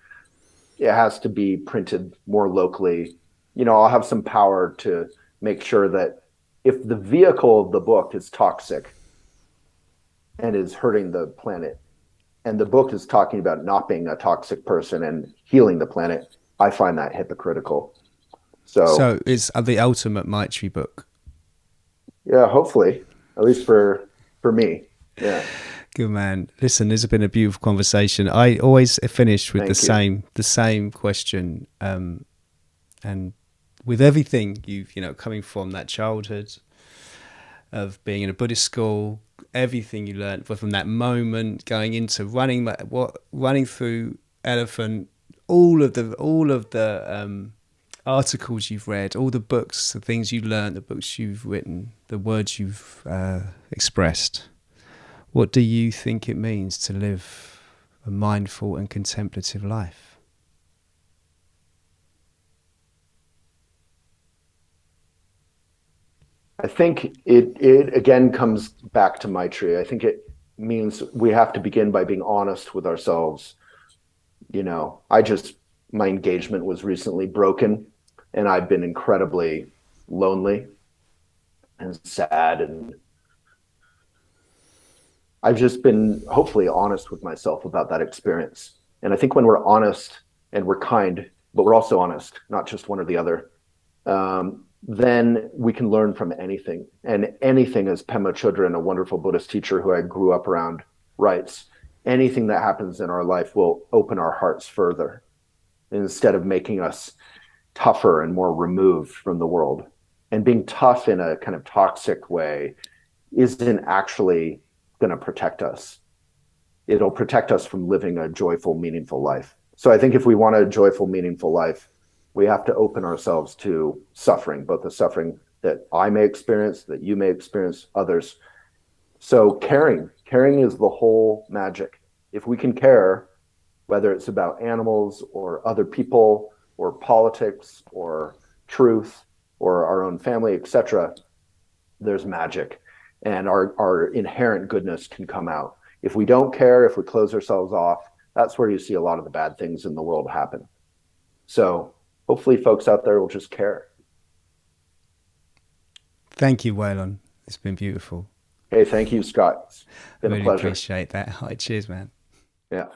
It has to be printed more locally. I'll have some power to make sure that if the vehicle of the book is toxic and is hurting the planet, and the book is talking about not being a toxic person and healing the planet, I find that hypocritical. So it's the ultimate Maitri book. Yeah, hopefully, at least for me. Yeah. Good man. Listen, this has been a beautiful conversation. I always finish with the same question, and with everything you've coming from that childhood of being in a Buddhist school, everything you learned from that moment, going into running through Elephant, all of the articles you've read, all the books, the things you learned, the books you've written, the words you've expressed. What do you think it means to live a mindful and contemplative life? I think it again comes back to Maitri. I think it means we have to begin by being honest with ourselves. I just my engagement was recently broken, and I've been incredibly lonely and sad, and I've just been hopefully honest with myself about that experience. And I think when we're honest and we're kind, but we're also honest, not just one or the other, then we can learn from anything. And anything, as Pema Chodron, a wonderful Buddhist teacher who I grew up around, writes, anything that happens in our life will open our hearts further instead of making us tougher and more removed from the world. And being tough in a kind of toxic way isn't actually going to protect us. It'll protect us from living a joyful, meaningful life. So I think if we want a joyful, meaningful life, we have to open ourselves to suffering, both the suffering that I may experience, that you may experience, others. So caring is the whole magic. If we can care, whether it's about animals or other people or politics or truth or our own family, etc., there's magic, and our inherent goodness can come out. If we don't care, if we close ourselves off, that's where you see a lot of the bad things in the world happen. So hopefully folks out there will just care. Thank you, Waylon. It's been beautiful. Hey, thank you, Scott. It's I been a really pleasure. appreciate that. All right, cheers, man. Yeah.